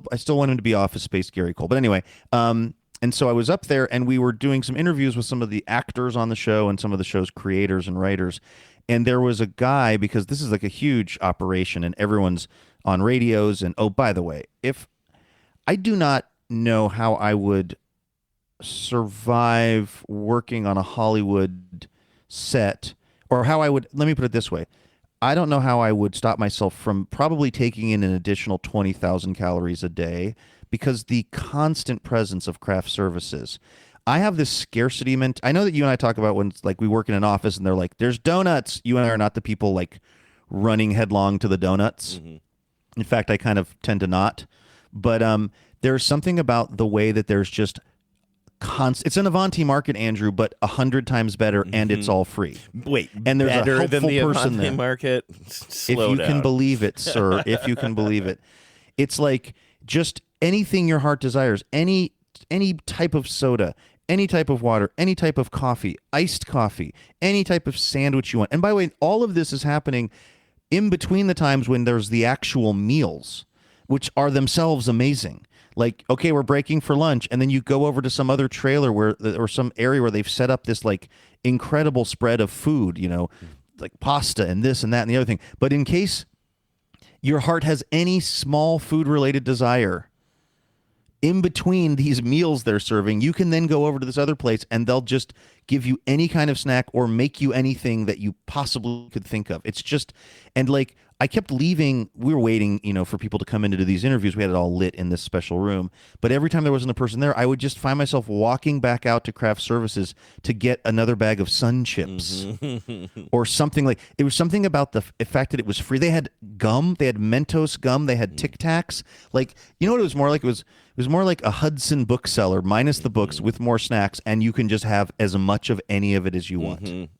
I: want him to be Office Space Gary Cole. But anyway, and so I was up there, and we were doing some interviews with some of the actors on the show and some of the show's creators and writers. And there was a guy, because this is like a huge operation, and everyone's on radios. And oh, by the way, if I do not know how I would survive working on a Hollywood set, or how I would, let me put it this way. I don't know how I would stop myself from probably taking in an additional 20,000 calories a day, because the constant presence of craft services. I have this scarcity I know that you and I talk about when like we work in an office and they're like, there's donuts. You and I are not the people like running headlong to the donuts. Mm-hmm. In fact, I kind of tend to not. But there's something about the way that there's just it's an Avanti market, Andrew, but 100 times better, and it's all free.
B: Wait,
I: and there's
B: better
I: a helpful
B: than the
I: person
B: Avanti
I: there.
B: Market? Slow
I: if you
B: down.
I: can believe it, sir, if you can believe it. It's like just anything your heart desires, any type of soda, any type of water, any type of coffee, iced coffee, any type of sandwich you want. And by the way, all of this is happening in between the times when there's the actual meals, which are themselves amazing. Like, okay, we're breaking for lunch, and then you go over to some other trailer or some area where they've set up this like incredible spread of food, like pasta and this and that and the other thing. But in case your heart has any small food-related desire, in between these meals they're serving, you can then go over to this other place and they'll just give you any kind of snack or make you anything that you possibly could think of. It's just, and like, I kept leaving. We were waiting, for people to come in to do these interviews. We had it all lit in this special room. But every time there wasn't a person there, I would just find myself walking back out to craft services to get another bag of Sun Chips or something like. It was something about the fact that it was free. They had gum. They had Mentos gum. They had Tic Tacs. Like, you know what it was more like? It was more like a Hudson bookseller minus the books with more snacks, and you can just have as much of any of it as you want.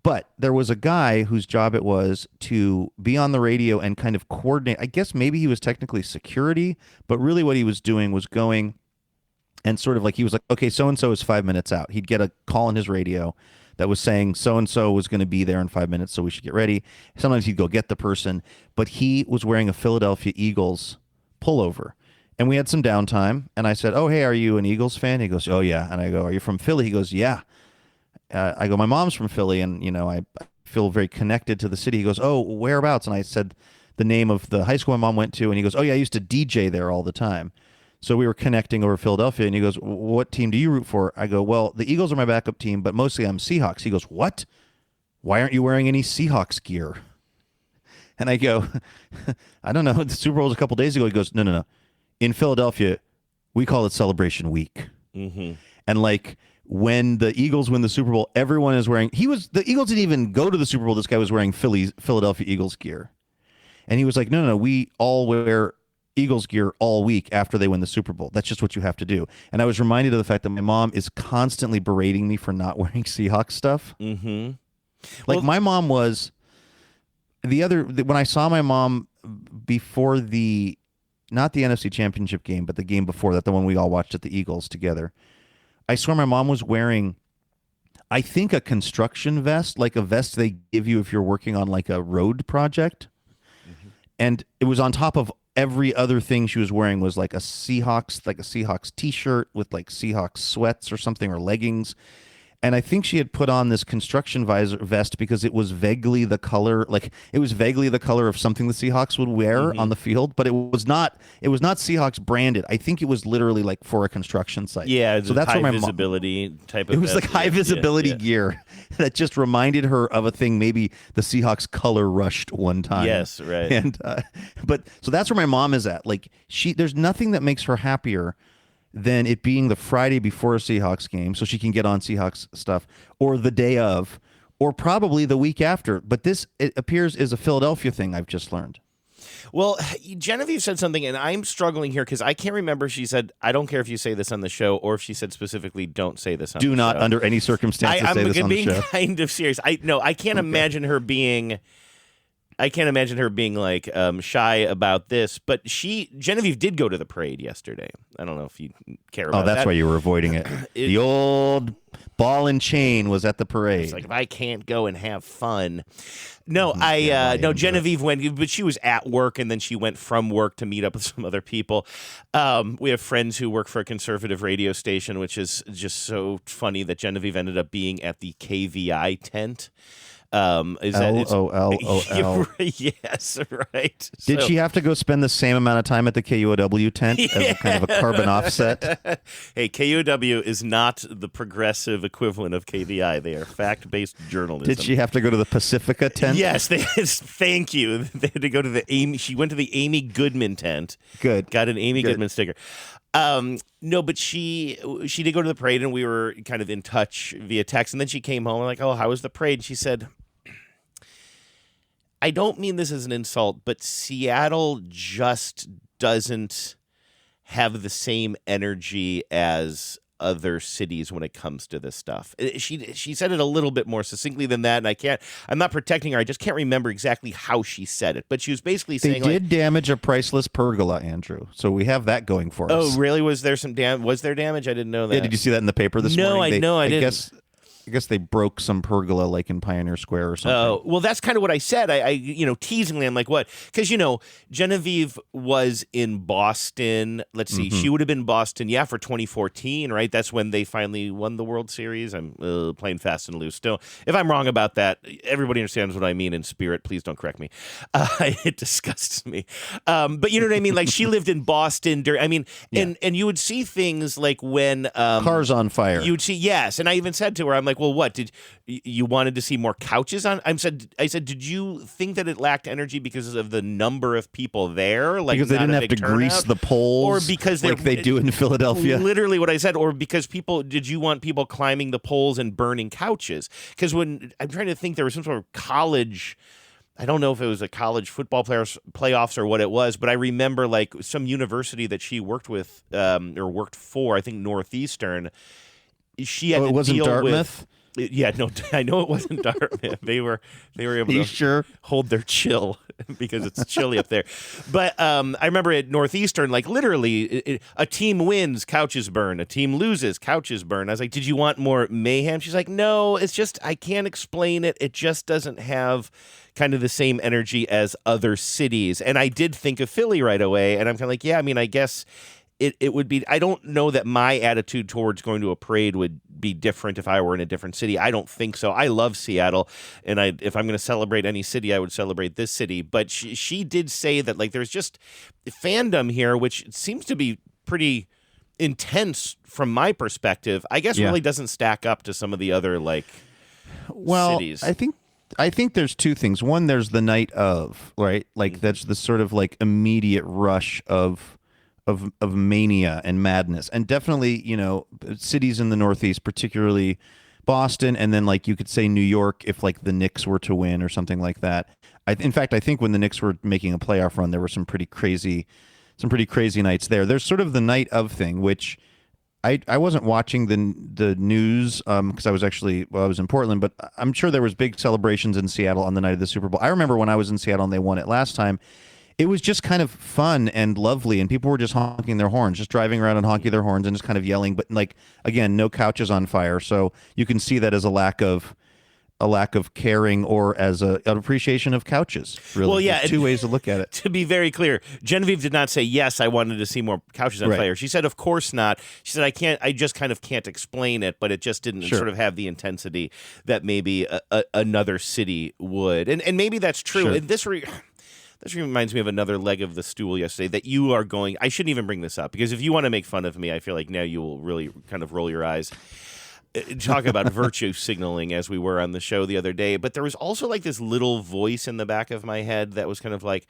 I: But there was a guy whose job it was to be on the radio and kind of coordinate. I guess maybe he was technically security, but really what he was doing was going and sort of like, he was like, okay, so-and-so is 5 minutes out. He'd get a call on his radio that was saying so-and-so was going to be there in 5 minutes, so we should get ready. Sometimes he'd go get the person, but he was wearing a Philadelphia Eagles pullover. And we had some downtime, and I said, oh, hey, are you an Eagles fan? He goes, oh, yeah. And I go, are you from Philly? He goes, yeah. I go, my mom's from Philly, and, I feel very connected to the city. He goes, oh, whereabouts? And I said the name of the high school my mom went to, and he goes, oh, yeah, I used to DJ there all the time. So we were connecting over Philadelphia, and he goes, what team do you root for? I go, well, the Eagles are my backup team, but mostly I'm Seahawks. He goes, what? Why aren't you wearing any Seahawks gear? And I go, I don't know. The Super Bowl was a couple days ago. He goes, no. In Philadelphia, we call it Celebration Week. Mm-hmm. And like, when the Eagles win the Super Bowl, everyone is wearing. The Eagles didn't even go to the Super Bowl. This guy was wearing Philadelphia Eagles gear, and he was like, "No, we all wear Eagles gear all week after they win the Super Bowl. That's just what you have to do." And I was reminded of the fact that my mom is constantly berating me for not wearing Seahawks stuff. Mm-hmm. Like my mom was when I saw my mom before not the NFC Championship game, but the game before that, the one we all watched at the Eagles together. I swear my mom was wearing, I think, a construction vest, like a vest they give you if you're working on like a road project. Mm-hmm. And it was on top of every other thing she was wearing was like a Seahawks t-shirt with like Seahawks sweats or something, or leggings. And I think she had put on this construction vest because it was vaguely the color, of something the Seahawks would wear on the field, but it was not Seahawks branded. I think it was literally like for a construction site.
B: Yeah,
I: so that's
B: high
I: where
B: visibility type of.
I: It was like high visibility gear that just reminded her of a thing maybe the Seahawks color rushed one time.
B: Yes, right.
I: And but so that's where my mom is at. Like there's nothing that makes her happier than it being the Friday before a Seahawks game, so she can get on Seahawks stuff, or the day of, or probably the week after. But this, it appears, is a Philadelphia thing I've just learned.
B: Well, Genevieve said something, and I'm struggling here because I can't remember. She said, I don't care if you say this on the show, or if she said specifically, don't say this on the show.
I: Do not, under any circumstances, say this on the show.
B: I'm being kind of serious. I can't imagine her being I can't imagine her being like shy about this. But Genevieve did go to the parade yesterday. I don't know if you care about that.
I: Oh, that's why you were avoiding it. The old ball and chain was at the parade.
B: It's like, if I can't go and have fun. No, no, Genevieve went, but she was at work, and then she went from work to meet up with some other people. We have friends who work for a conservative radio station, which is just so funny that Genevieve ended up being at the KVI tent.
I: LOL.
B: Yes, right.
I: Did she have to go spend the same amount of time at the KUOW tent as a kind of a carbon offset?
B: Hey, KUOW is not the progressive equivalent of KVI. They are fact-based journalism.
I: Did she have to go to the Pacifica tent?
B: Yes. Thank you. They had to go to the Amy. She went to the Amy Goodman tent.
I: Good.
B: Got an Amy Goodman sticker. No, but she did go to the parade, and we were kind of in touch via text. And then she came home and like, oh, how was the parade? And she said, I don't mean this as an insult, but Seattle just doesn't have the same energy as other cities when it comes to this stuff. She said it a little bit more succinctly than that, and I'm not protecting her. I just can't remember exactly how she said it, but she was basically saying
I: they did damage a priceless pergola, Andrew. So we have that going for us.
B: Oh, really? Was there some was there damage? I didn't know that.
I: Yeah, did you see that in the paper this morning?
B: No, I didn't.
I: I guess they broke some pergola like in Pioneer Square or something.
B: Oh, well, that's kind of what I said. I teasingly, I'm like, what? Because, Genevieve was in Boston. Let's see. She would have been in Boston, for 2014, right? That's when they finally won the World Series. I'm playing fast and loose. Still, if I'm wrong about that, everybody understands what I mean in spirit. Please don't correct me. It disgusts me. But you know what I mean? Like, she lived in Boston. And you would see things like when...
I: cars on fire.
B: You would see, yes. And I even said to her, I'm like, well, what did you wanted to see more couches on? I said, did you think that it lacked energy because of the number of people there? Like,
I: because they didn't have to grease the poles,
B: or because
I: like they do in Philadelphia.
B: Literally, what I said, or because did you want people climbing the poles and burning couches? Because when I'm trying to think, there was some sort of college. I don't know if it was a college football playoffs or what it was, but I remember like some university that she worked with or worked for. I think Northeastern. She had to
I: wasn't
B: deal
I: Dartmouth?
B: Yeah, no, I know it wasn't Dartmouth. They were able to hold their chill because it's chilly up there. But I remember at Northeastern, like literally, a team wins, couches burn. A team loses, couches burn. I was like, did you want more mayhem? She's like, no, it's just I can't explain it. It just doesn't have kind of the same energy as other cities. And I did think of Philly right away, and I'm kind of like, yeah, I mean, I guess. It would be. I don't know that my attitude towards going to a parade would be different if I were in a different city. I don't think so. I love Seattle, and if I'm going to celebrate any city, I would celebrate this city. But she did say that like there's just fandom here, which seems to be pretty intense from my perspective. I guess really doesn't stack up to some of the other cities.
I: I think there's two things. One, there's the night of, right? Like that's the sort of like immediate rush of mania and madness, and definitely cities in the Northeast, particularly Boston, and then like you could say New York if like the Knicks were to win or something like that. In fact, I think when the Knicks were making a playoff run, there were some pretty crazy nights there. There's sort of the night of thing, which I wasn't watching the news because I was in Portland, but I'm sure there was big celebrations in Seattle on the night of the Super Bowl. I remember when I was in Seattle and they won it last time. It was just kind of fun and lovely, and people were just honking their horns, just driving around and honking their horns and just kind of yelling. But like again, no couches on fire, so you can see that as a lack of caring or as an appreciation of couches. Really,
B: well, yeah,
I: there's two ways to look at it.
B: To be very clear, Genevieve did not say yes. I wanted to see more couches on fire. She said, "Of course not." She said, "I can't. I just kind of can't explain it, but it just didn't sort of have the intensity that maybe another city would." And maybe that's true.
I: Sure.
B: And this reminds me of another leg of the stool yesterday that you are going. I shouldn't even bring this up because if you want to make fun of me, I feel like now you will really kind of roll your eyes. Talk about virtue signaling as we were on the show the other day. But there was also like this little voice in the back of my head that was kind of like,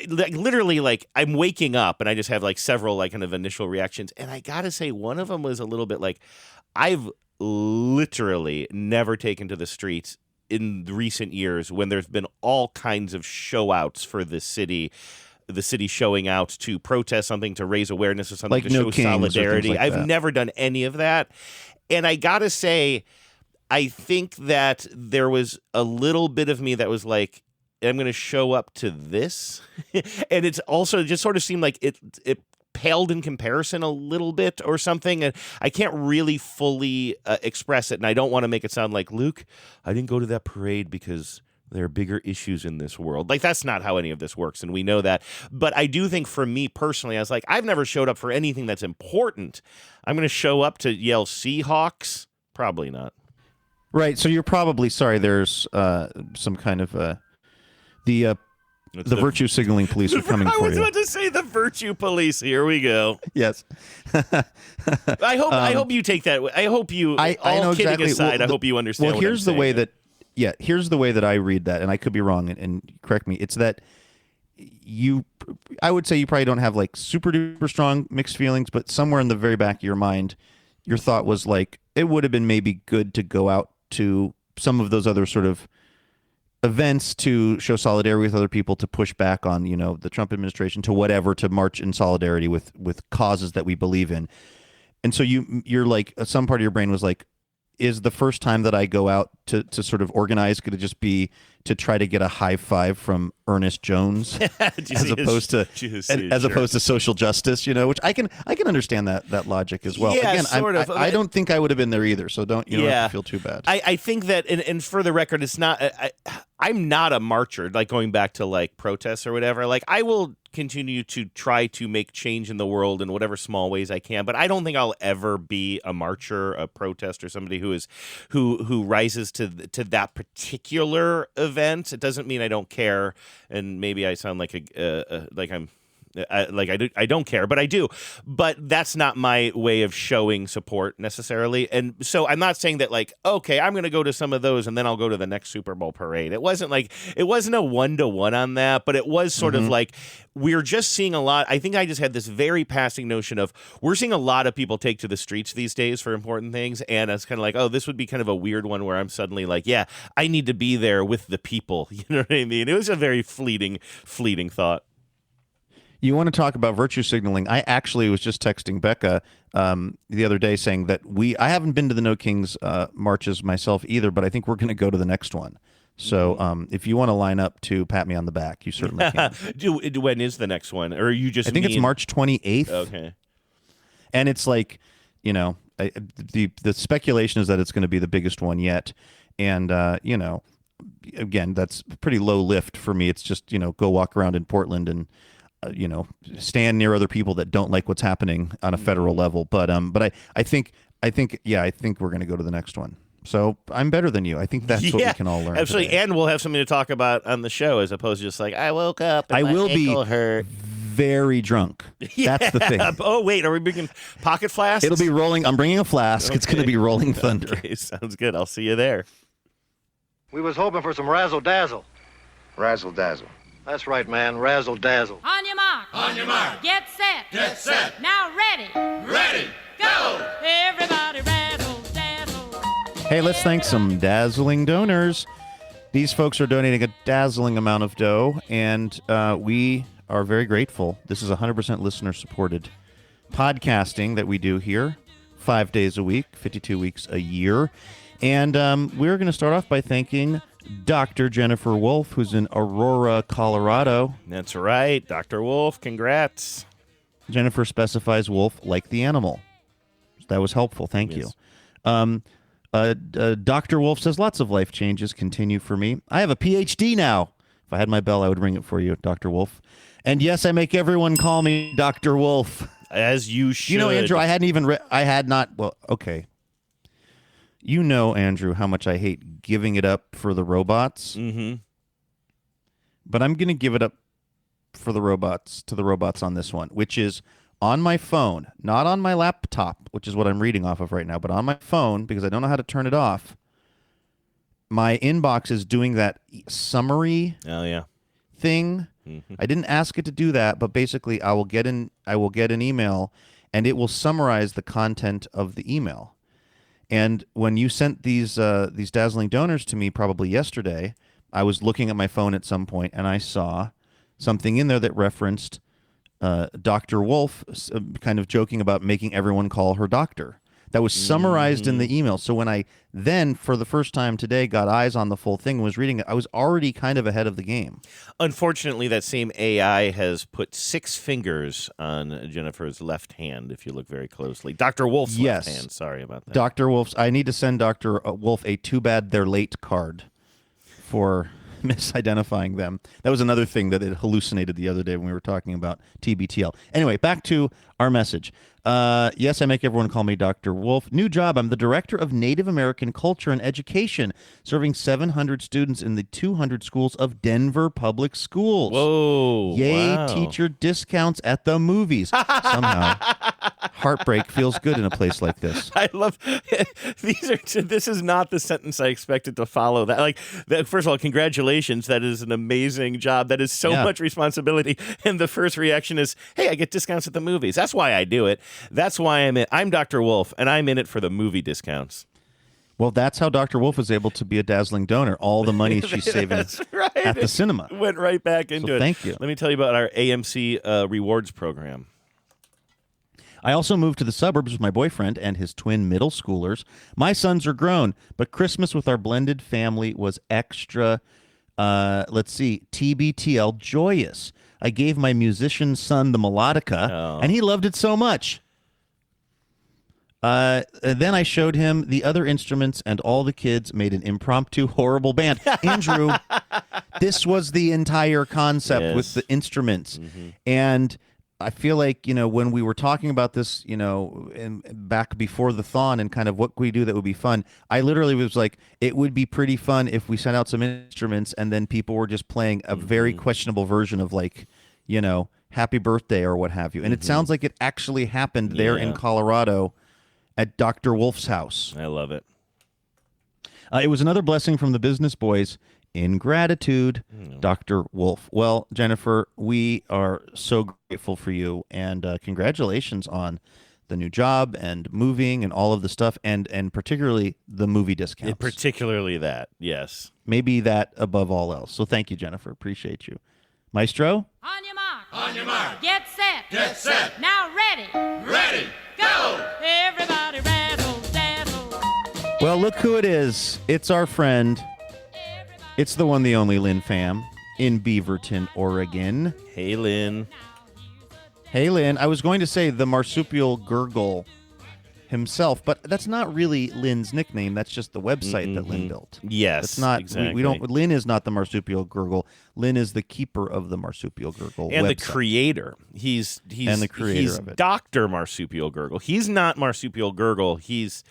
B: literally like I'm waking up and I just have like several like kind of initial reactions. And I got to say, one of them was a little bit like, I've literally never taken to the streets in recent years when there's been all kinds of show outs for the city showing out to protest something, to raise awareness of something,
I: like
B: to
I: no
B: show solidarity.
I: Like
B: I've never done any of that. And I got to say, I think that there was a little bit of me that was like, I'm going to show up to this. And it's also just sort of seemed like it paled in comparison a little bit or something. And I can't really fully express it. And I don't want to make it sound like, Luke, I didn't go to that parade because there are bigger issues in this world. Like, that's not how any of this works, and we know that. But I do think for me personally, I was like, I've never showed up for anything that's important. I'm going to show up to yell Seahawks? Probably not.
I: Right. So you're probably sorry. There's some kind of the virtue signaling police are coming for you.
B: I was about to say the virtue police. Here we go.
I: Yes.
B: I hope you take that. I hope you.
I: I know
B: kidding
I: exactly.
B: aside, I hope you understand.
I: Well,
B: what
I: here's
B: I'm
I: the way
B: saying.
I: here's the way that I read that, and I could be wrong, and correct me. It's that I would say you probably don't have like super duper strong mixed feelings, but somewhere in the very back of your mind, your thought was like, it would have been maybe good to go out to some of those other sort of events to show solidarity with other people, to push back on, the Trump administration, to whatever, to march in solidarity with causes that we believe in. And so you're like, some part of your brain was like, is the first time that I go out to sort of organize going to just be to try to get a high five from Ernest Jones as opposed to social justice, which I can understand that logic as well.
B: Yeah,
I: Again,
B: sort of.
I: I don't think I would have been there either, so don't have to feel too bad.
B: I think that, and for the record, it's not. I'm not a marcher, like going back to like protests or whatever. Like, I will continue to try to make change in the world in whatever small ways I can, but I don't think I'll ever be a marcher, a protester, somebody who rises to that particular event. It doesn't mean I don't care, and maybe I sound like I don't care, but I do. But that's not my way of showing support necessarily. And so I'm not saying that like, okay, I'm going to go to some of those and then I'll go to the next Super Bowl parade. It wasn't a 1-to-1 on that, but it was sort of like, we're just seeing a lot. I think I just had this very passing notion of, we're seeing a lot of people take to the streets these days for important things. And it's kind of like, oh, this would be kind of a weird one where I'm suddenly like, yeah, I need to be there with the people. You know what I mean? It was a very fleeting thought.
I: You want to talk about virtue signaling? I actually was just texting Becca the other day saying that I haven't been to the No Kings marches myself either, but I think we're going to go to the next one. So if you want to line up to pat me on the back, you certainly can.
B: When is the next one? Or you just
I: I think it's March 28th.
B: Okay.
I: And it's like, the speculation is that it's going to be the biggest one yet. And, again, that's pretty low lift for me. It's just, go walk around in Portland and stand near other people that don't like what's happening on a federal level. But I think we're going to go to the next one. So I'm better than you. I think that's what we can all learn.
B: Absolutely.
I: Today.
B: And we'll have something to talk about on the show as opposed to just like, I woke up and my ankle hurt.
I: Very drunk.
B: Yeah.
I: That's the thing.
B: Oh, wait. Are we bringing pocket flasks?
I: It'll be rolling. I'm bringing a flask. Okay. It's going to be rolling thunder.
B: Okay, sounds good. I'll see you there.
J: We was hoping for some razzle-dazzle.
E: Razzle-dazzle.
J: That's right, man. Razzle-dazzle.
K: On your mark.
L: On your mark.
K: Get set.
L: Get set.
K: Now ready.
L: Ready. Go.
K: Everybody razzle dazzle.
I: Hey, let's thank some dazzling donors. These folks are donating a dazzling amount of dough, and we are very grateful. This is 100% listener-supported podcasting that we do here, 5 days a week, 52 weeks a year. And we're going to start off by thanking Dr. Jennifer Wolf, who's in Aurora, Colorado.
B: That's right. Dr. Wolf, congrats.
I: Jennifer specifies wolf like the animal. That was helpful. Thank you. Dr. Wolf says, lots of life changes continue for me. I have a PhD now. If I had my bell, I would ring it for you, Dr. Wolf. And yes, I make everyone call me Dr. Wolf.
B: As you should.
I: Andrew, I had not. Well, okay. Andrew, how much I hate giving it up for the robots.
B: Mm-hmm.
I: But I'm going to give it up for the robots, to the robots on this one, which is on my phone, not on my laptop, which is what I'm reading off of right now, but on my phone, because I don't know how to turn it off. My inbox is doing that summary thing. Mm-hmm. I didn't ask it to do that, but basically I will get an email, and it will summarize the content of the email. And when you sent these dazzling donors to me probably yesterday, I was looking at my phone at some point, and I saw something in there that referenced Dr. Wolf kind of joking about making everyone call her doctor. that was summarized in the email. So when I then, for the first time today, got eyes on the full thing and was reading it, I was already kind of ahead of the game.
B: Unfortunately, that same AI has put 6 fingers on Jennifer's left hand, if you look very closely. Dr. Wolf's left hand. Sorry about that.
I: Dr. Wolf's. I need to send Dr. Wolf a too bad they're late card for misidentifying them. That was another thing that it hallucinated the other day when we were talking about TBTL. Anyway, back to our message. Yes, I make everyone call me Dr. Wolf. New job. I'm the director of Native American Culture and Education, serving 700 students in the 200 schools of Denver Public Schools.
B: Whoa.
I: Yay,
B: wow.
I: teacher discounts at the movies. Somehow, heartbreak feels good in a place like this.
B: I love this is not the sentence I expected to follow. That first of all, congratulations. That is an amazing job. That is so much responsibility. And the first reaction is, hey, I get discounts at the movies. That's why I do it. That's why I'm Dr. Wolf, and I'm in it for the movie discounts.
I: Well, that's how Dr. Wolf was able to be a dazzling donor. All the money she's saving at the cinema.
B: Went right back into it.
I: Thank you.
B: Let me tell you about our AMC rewards program.
I: I also moved to the suburbs with my boyfriend and his twin middle schoolers. My sons are grown, but Christmas with our blended family was extra, TBTL joyous. I gave my musician son the melodica, and he loved it so much. Then I showed him the other instruments, and all the kids made an impromptu horrible band. Andrew, this was the entire concept with the instruments. Mm-hmm. And I feel like, when we were talking about this, back before the thon and kind of what could we do that would be fun, I literally was like, it would be pretty fun if we sent out some instruments and then people were just playing a very questionable version of Happy Birthday or what have you. And it sounds like it actually happened there in Colorado at Dr. Wolf's house.
B: I love it.
I: It was another blessing from the business boys. In gratitude, Dr. Wolf. Well, Jennifer, we are so grateful for you, and congratulations on the new job and moving and all of the stuff, and particularly the movie discounts.
B: Particularly that, yes.
I: Maybe that above all else. So thank you, Jennifer. Appreciate you. Maestro?
K: On your mark.
L: On your mark.
K: Get set.
L: Get set.
K: Now ready.
L: Ready. Go.
K: Everybody razzle dazzle.
I: Well, look who it is. It's our friend. It's the one, the only Lynn Pham in Beaverton, Oregon.
B: Hey, Lynn.
I: Hey, Lynn. I was going to say the Marsupial Gurgle himself, but that's not really Lynn's nickname. That's just the website that Lynn built.
B: Yes,
I: that's not.
B: Exactly.
I: We don't. Lynn is not the Marsupial Gurgle. Lynn is the keeper of the Marsupial Gurgle
B: and
I: website.
B: the creator. He's
I: the creator of it.
B: Dr. Marsupial Gurgle. He's not Marsupial Gurgle. He's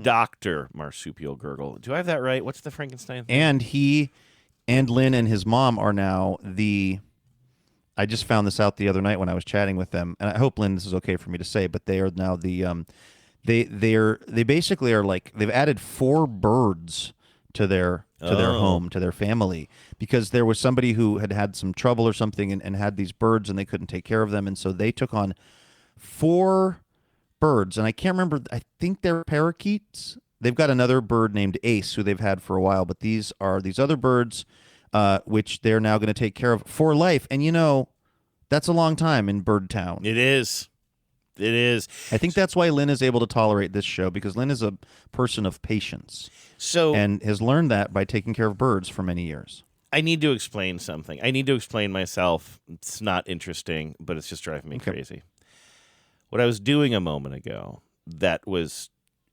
B: Dr. Marsupial Gurgle. Do I have that right? What's the Frankenstein thing?
I: And he and Lynn and his mom are now the. I just found this out the other night when I was chatting with them, and I hope, Lynn, this is okay for me to say, but they are now the. They basically are like they've added 4 birds to their home, to their family, because there was somebody who had some trouble or something and had these birds and they couldn't take care of them, and so they took on 4 birds, and I can't remember. I think they're parakeets. They've got another bird named Ace who they've had for a while, but these are these other birds, which they're now going to take care of for life. And that's a long time in Bird Town.
B: It is. It is.
I: I think that's why Lynn is able to tolerate this show, because Lynn is a person of patience. And has learned that by taking care of birds for many years.
B: I need to explain something. I need to explain myself. It's not interesting, but it's just driving me crazy. What I was doing a moment ago that was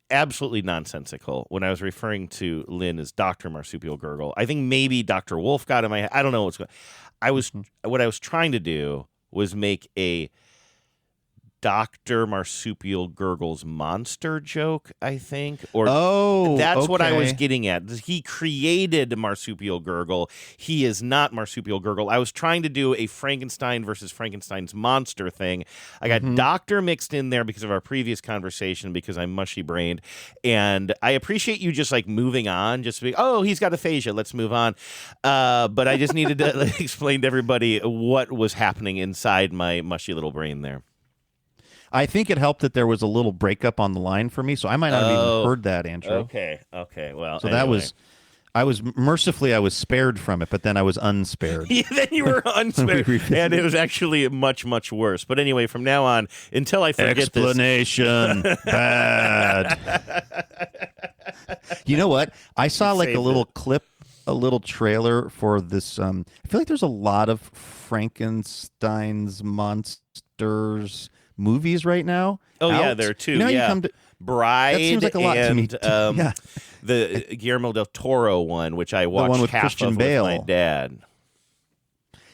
B: absolutely nonsensical when I was referring to Lynn as Dr. Marsupial Gurgle. I think maybe Dr. Wolf got in my head. I don't know what's going on. What I was trying to do was make a Dr. Marsupial Gurgle's monster joke, I think. That's what I was getting at. He created Marsupial Gurgle. He is not Marsupial Gurgle. I was trying to do a Frankenstein versus Frankenstein's monster thing. I got doctor mixed in there because of our previous conversation, because I'm mushy-brained. And I appreciate you just moving on, just being, he's got aphasia, let's move on. But I just needed to explain to everybody what was happening inside my mushy little brain there.
I: I think it helped that there was a little breakup on the line for me, so I might not have even heard that, Andrew.
B: Okay, well.
I: So
B: anyway.
I: that was, I was spared from it, but then I was unspared.
B: Yeah, then you were unspared, and it was actually much, much worse. But anyway, from now on, until I forget
I: Explanation. Bad. You know what? I saw like a little clip, a little trailer for this. I feel like there's a lot of Frankenstein's monsters movies right now.
B: Oh,
I: out.
B: yeah, there are two.
I: You know,
B: yeah.
I: you come to,
B: Bride
I: that seems like a lot
B: and
I: to me. Yeah.
B: the Guillermo del Toro one, which I watched
I: one with
B: half
I: Christian
B: of
I: Bale.
B: with my dad.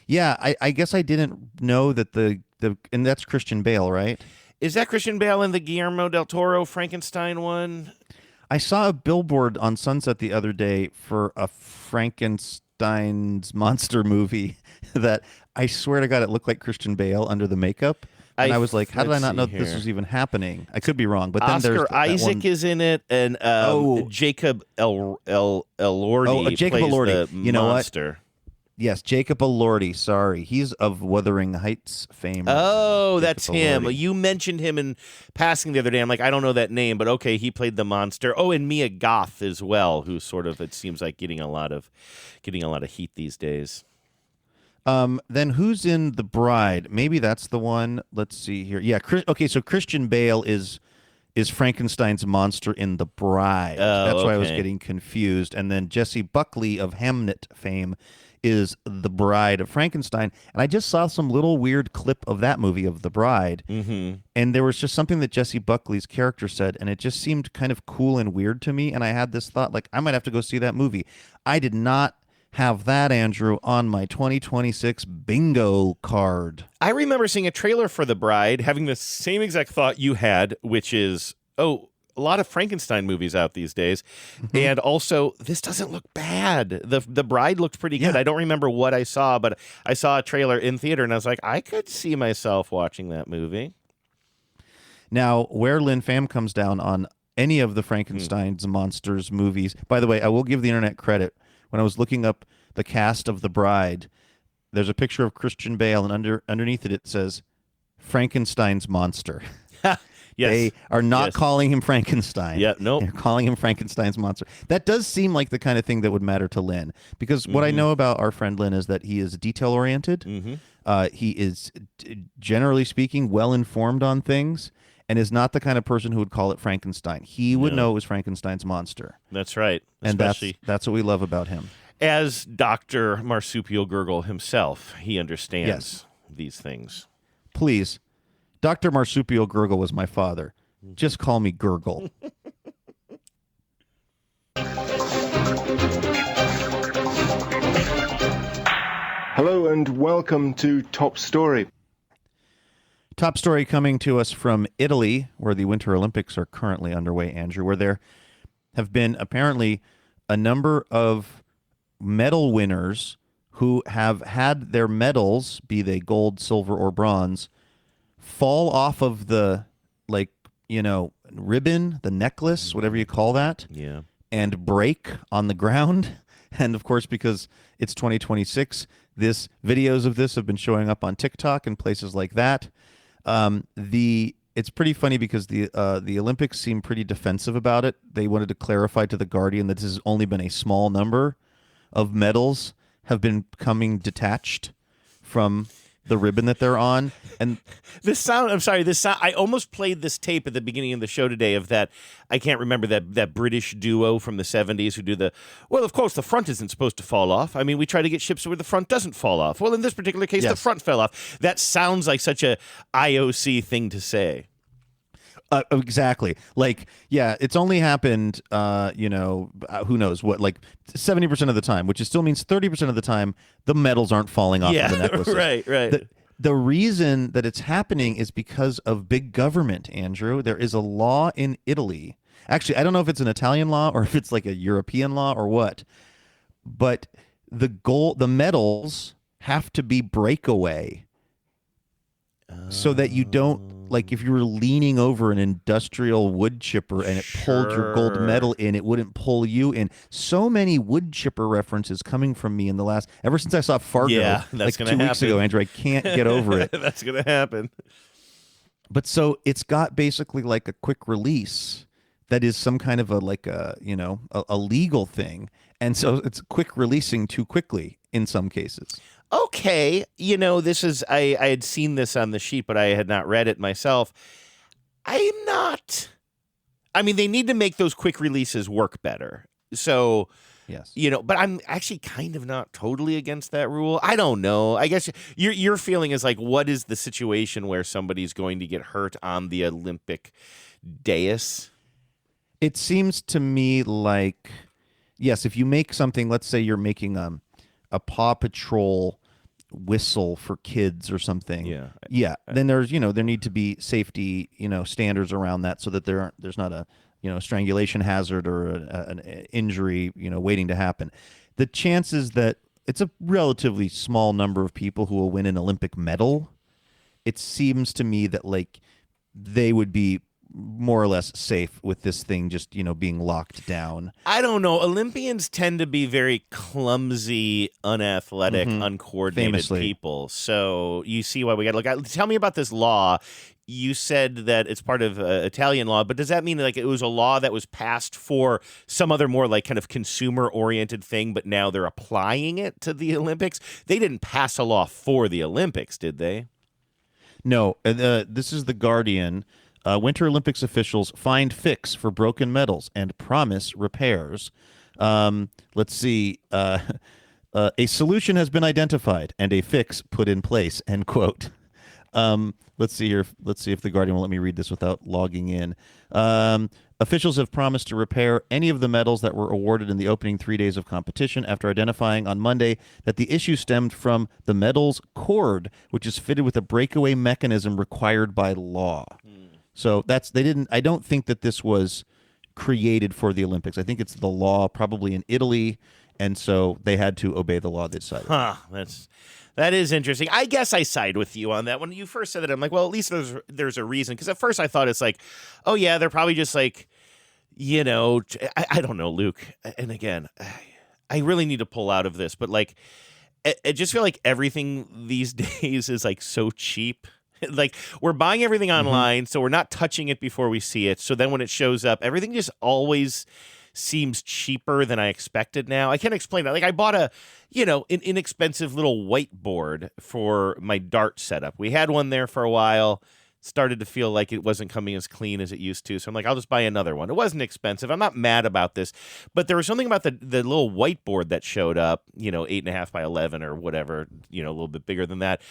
I: Yeah, I guess I didn't know that and that's Christian Bale, right?
B: Is that Christian Bale in the Guillermo del Toro Frankenstein one?
I: I saw a billboard on Sunset the other day for a Frankenstein's monster movie that I swear to God it looked like Christian Bale under the makeup. And I was like, how did I not know that this was even happening? I could be wrong. But then
B: Oscar
I: there's
B: Isaac is in it, and Jacob Elordi
I: Jacob
B: plays
I: Elordi.
B: the
I: You know
B: monster.
I: what? Yes, Jacob Elordi. Sorry. He's of Wuthering Heights fame.
B: Oh,
I: Jacob
B: that's him.
I: Elordi.
B: You mentioned him in passing the other day. I'm like, I don't know that name, but okay, he played the monster. Oh, and Mia Goth as well, who's sort of, it seems like, getting a lot of heat these days.
I: Then who's in The Bride? Maybe that's the one. Let's see here. Yeah. Okay. So Christian Bale is Frankenstein's monster in The Bride.
B: Oh,
I: that's why I was
B: okay.
I: getting confused. And then Jesse Buckley of Hamnet fame is the Bride of Frankenstein. And I just saw some little weird clip of that movie of The Bride.
B: Mm-hmm.
I: And there was just something that Jesse Buckley's character said, and it just seemed kind of cool and weird to me. And I had this thought, like, I might have to go see that movie. I did not have that, Andrew, on my 2026 bingo card.
B: I remember seeing a trailer for The Bride, having the same exact thought you had, which is, a lot of Frankenstein movies out these days. Mm-hmm. And also, this doesn't look bad. The Bride looked pretty good.
I: Yeah.
B: I don't remember what I saw, but I saw a trailer in theater, and I was like, I could see myself watching that movie.
I: Now, where Lin Pham comes down on any of the Frankenstein's monsters movies, by the way, I will give the internet credit. When I was looking up the cast of The Bride, there's a picture of Christian Bale, and underneath it says Frankenstein's monster.
B: Yes.
I: They are not calling him Frankenstein.
B: Yeah, nope.
I: They're calling him Frankenstein's monster. That does seem like the kind of thing that would matter to Lin, because what I know about our friend Lin is that he is detail-oriented. Mm-hmm. He is, generally speaking, well-informed on things, and is not the kind of person who would call it Frankenstein. He would know it was Frankenstein's monster.
B: That's right.
I: And that's what we love about him.
B: As Dr. Marsupial Gurgle himself, he understands these things.
I: Please, Dr. Marsupial Gurgle was my father. Just call me Gurgle.
M: Hello and welcome to Top Story.
I: Top story coming to us from Italy, where the Winter Olympics are currently underway, Andrew, where there have been apparently a number of medal winners who have had their medals, be they gold, silver, or bronze, fall off of the, ribbon, the necklace, whatever you call that, and break on the ground. And, of course, because it's 2026, videos of this have been showing up on TikTok and places like that. It's pretty funny because the Olympics seem pretty defensive about it. They wanted to clarify to The Guardian that this has only been a small number of medals have been coming detached from the ribbon that they're on. And
B: I almost played this tape at the beginning of the show today of that, I can't remember, that British duo from the 70s who do well, of course, the front isn't supposed to fall off. I mean, we try to get ships where the front doesn't fall off. Well, in this particular case, the front fell off. That sounds like such a IOC thing to say.
I: Exactly. It's only happened, who knows what, 70% of the time, which still means 30% of the time, the medals aren't falling off of the necklaces.
B: Right.
I: The reason that it's happening is because of big government, Andrew. There is a law in Italy. Actually, I don't know if it's an Italian law or if it's like a European law or what, but the medals have to be breakaway so that you don't, if you were leaning over an industrial wood chipper and it pulled your gold medal in, it wouldn't pull you in. So many wood chipper references coming from me ever since I saw Fargo,
B: that's
I: 2 weeks ago, Andrew. I can't get over it.
B: That's going to happen.
I: But so it's got basically a quick release that is some kind of a legal thing. And so it's quick releasing too quickly in some cases.
B: Okay, this is I had seen this on the sheet, but I had not read it myself. I'm not. I mean, they need to make those quick releases work better. So,
I: yes,
B: but I'm actually kind of not totally against that rule. I don't know. I guess your feeling is like, what is the situation where somebody's going to get hurt on the Olympic dais?
I: It seems to me like, yes, if you make something, let's say you're making a Paw Patrol whistle for kids or something. Yeah. Then there's, there need to be safety, standards around that so that there's not a, strangulation hazard or an injury, waiting to happen. The chances that it's a relatively small number of people who will win an Olympic medal, it seems to me that like they would be more or less safe with this thing just, being locked down.
B: I don't know. Olympians tend to be very clumsy, unathletic, uncoordinated
I: Famously.
B: people. So you see why we got to look at. Tell me about this law. You said that it's part of Italian law, but does that mean like it was a law that was passed for some other more like kind of consumer-oriented thing, but now they're applying it to the Olympics? They didn't pass a law for the Olympics, did they?
I: No. This is The Guardian. Winter Olympics officials find fix for broken medals and promise repairs. Let's see. A solution has been identified and a fix put in place, end quote. Let's see here. Let's see if The Guardian will let me read this without logging in. Officials have promised to repair any of the medals that were awarded in the opening 3 days of competition after identifying on Monday that the issue stemmed from the medal's cord, which is fitted with a breakaway mechanism required by law. So I don't think that this was created for the Olympics. I think it's the law probably in Italy, and so they had to obey the law they decided.
B: That is interesting. I guess I side with you on that. When you first said that, I'm like, well, at least there's a reason. Because at first I thought it's like, oh yeah, they're probably just like, I don't know, Luke. And again, I really need to pull out of this, but like, I just feel like everything these days is like so cheap. Like we're buying everything online, so we're not touching it before we see it. So then when it shows up, everything just always seems cheaper than I expected now. I can't explain that. Like I bought an inexpensive little whiteboard for my dart setup. We had one there for a while. Started to feel like it wasn't coming as clean as it used to. So I'm like, I'll just buy another one. It wasn't expensive. I'm not mad about this. But there was something about the little whiteboard that showed up, 8.5 by 11 or whatever, a little bit bigger than that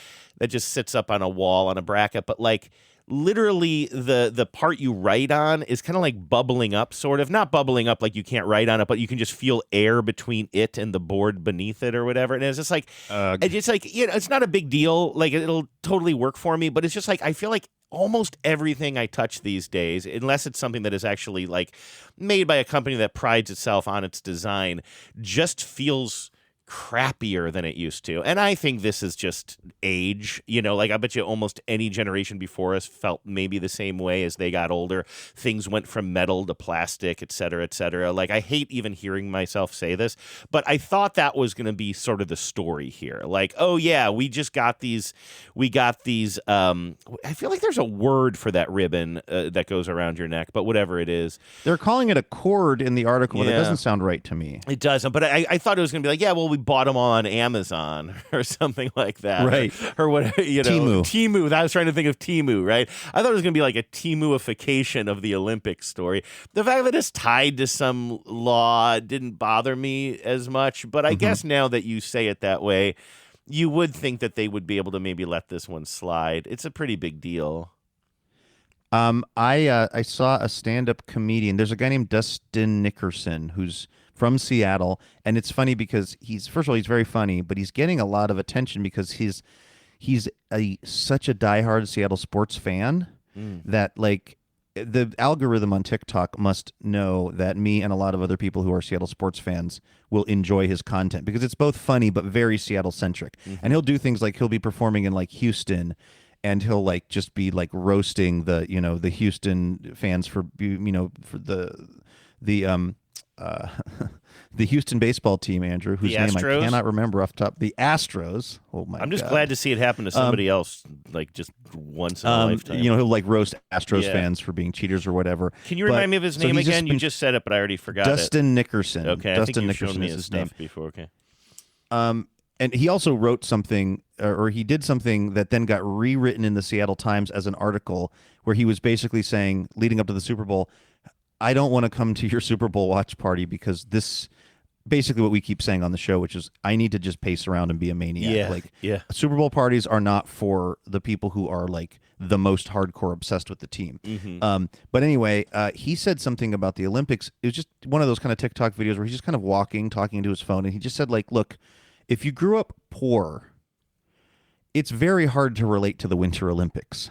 B: just sits up on a wall on a bracket. But like literally the part you write on is kind of like bubbling up, sort of. Not bubbling up like you can't write on it, but you can just feel air between it and the board beneath it or whatever. And it's just like, it's like, it's not a big deal. Like it'll totally work for me, but it's just like, I feel like almost everything I touch these days, unless it's something that is actually like made by a company that prides itself on its design, just feels crappier than it used to. And I think this is just age. Like I bet you almost any generation before us felt maybe the same way as they got older. Things went from metal to plastic, et cetera, et cetera. Like I hate even hearing myself say this, but I thought that was going to be sort of the story here. Like, oh yeah, we got these, I feel like there's a word for that ribbon that goes around your neck, but whatever it is.
I: They're calling it a cord in the article, but it doesn't sound right to me.
B: It doesn't, but I thought it was going to be like, yeah, well, we bought them all on Amazon or something like that.
I: Right.
B: Or whatever, Temu. I was trying to think of Temu, right? I thought it was going to be like a Temuification of the Olympic story. The fact that it's tied to some law didn't bother me as much, but I guess now that you say it that way, you would think that they would be able to maybe let this one slide. It's a pretty big deal.
I: I saw a stand-up comedian. There's a guy named Dustin Nickerson who's from Seattle, and it's funny because he's very funny, but he's getting a lot of attention because he's such a diehard Seattle sports fan that like the algorithm on TikTok must know that me and a lot of other people who are Seattle sports fans will enjoy his content because it's both funny but very Seattle centric. And he'll do things like he'll be performing in like Houston, and he'll like just be like roasting the Houston fans for the the Houston baseball team, Andrew, whose
B: The
I: name I
B: Astros?
I: cannot remember off the top. The Astros. Oh my!
B: I'm just
I: God.
B: glad to see it happen to somebody else, like just once in a lifetime.
I: You know, he'll like roast Astros
B: Yeah.
I: fans for being cheaters or whatever.
B: Can you
I: But-
B: remind me of his
I: so
B: name
I: he's
B: again? You
I: been-
B: just said it, but I already forgot
I: Dustin Nickerson.
B: it. Okay, I
I: Dustin
B: think you've shown
I: Nickerson
B: me
I: is
B: his
I: his name.
B: stuff before. Okay.
I: And he also wrote something, or he did something that then got rewritten in the Seattle Times as an article where he was basically saying, leading up to the Super Bowl, I don't want to come to your Super Bowl watch party because this, basically what we keep saying on the show, which is I need to just pace around and be a maniac.
B: Yeah,
I: Like,
B: yeah.
I: Super Bowl parties are not for the people who are like the most hardcore obsessed with the team.
B: Mm-hmm.
I: But anyway, he said something about the Olympics. It was just one of those kind of TikTok videos where he's just kind of walking, talking into his phone, and he just said, like, look, if you grew up poor, it's very hard to relate to the Winter Olympics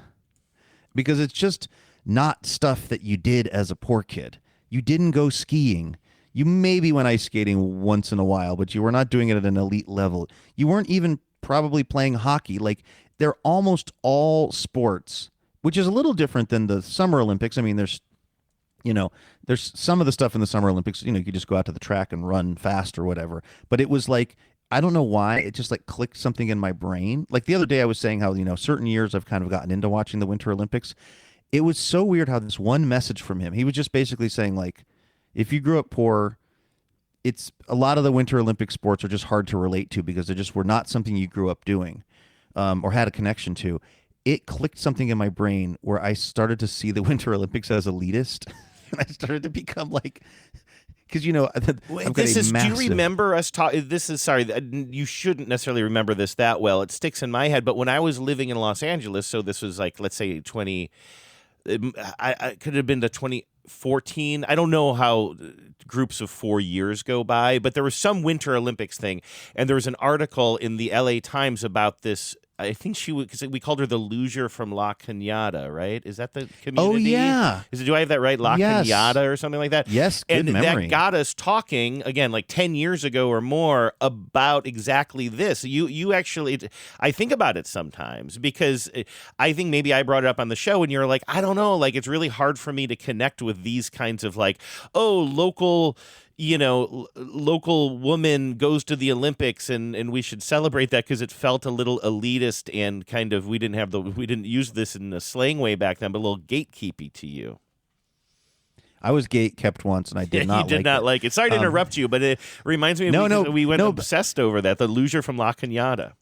I: because it's just not stuff that you did as a poor kid. You didn't go skiing. You maybe went ice skating once in a while, but you were not doing it at an elite level. You weren't even probably playing hockey. Like, they're almost all sports, which is a little different than the Summer Olympics. I mean, there's some of the stuff in the Summer Olympics, you could just go out to the track and run fast or whatever. But it was like, I don't know why, it just like clicked something in my brain. Like the other day I was saying how, certain years I've kind of gotten into watching the Winter Olympics. It was so weird how this one message from him, he was just basically saying, like, if you grew up poor, it's a lot of the Winter Olympic sports are just hard to relate to because they just were not something you grew up doing or had a connection to. It clicked something in my brain where I started to see the Winter Olympics as elitist. And I started to become like, because I've got
B: This
I: a
B: is.
I: massive...
B: Do you remember us talking? This is sorry. You shouldn't necessarily remember this that well. It sticks in my head. But when I was living in Los Angeles, so this was like, let's say 20. I could have been to 2014. I don't know how groups of 4 years go by, but there was some Winter Olympics thing, and there was an article in the LA Times about this. I think because we called her the loser from La Cañada, right? Is that the community?
I: Oh, yeah.
B: Do I have that right? La
I: Yes.
B: Cañada or something like that?
I: Yes, good
B: and
I: memory.
B: that got us talking, again, like 10 years ago or more, about exactly this. You actually, I think about it sometimes because I think maybe I brought it up on the show and you're like, I don't know, like it's really hard for me to connect with these kinds of like, local woman goes to the Olympics and we should celebrate that because it felt a little elitist and kind of we didn't use this in a slang way back then, but a little gatekeepy to you.
I: I was gate kept once and I did not like it.
B: You did not like it. Sorry to interrupt you, but it reminds me of we went obsessed over that, the loser from La Cañada.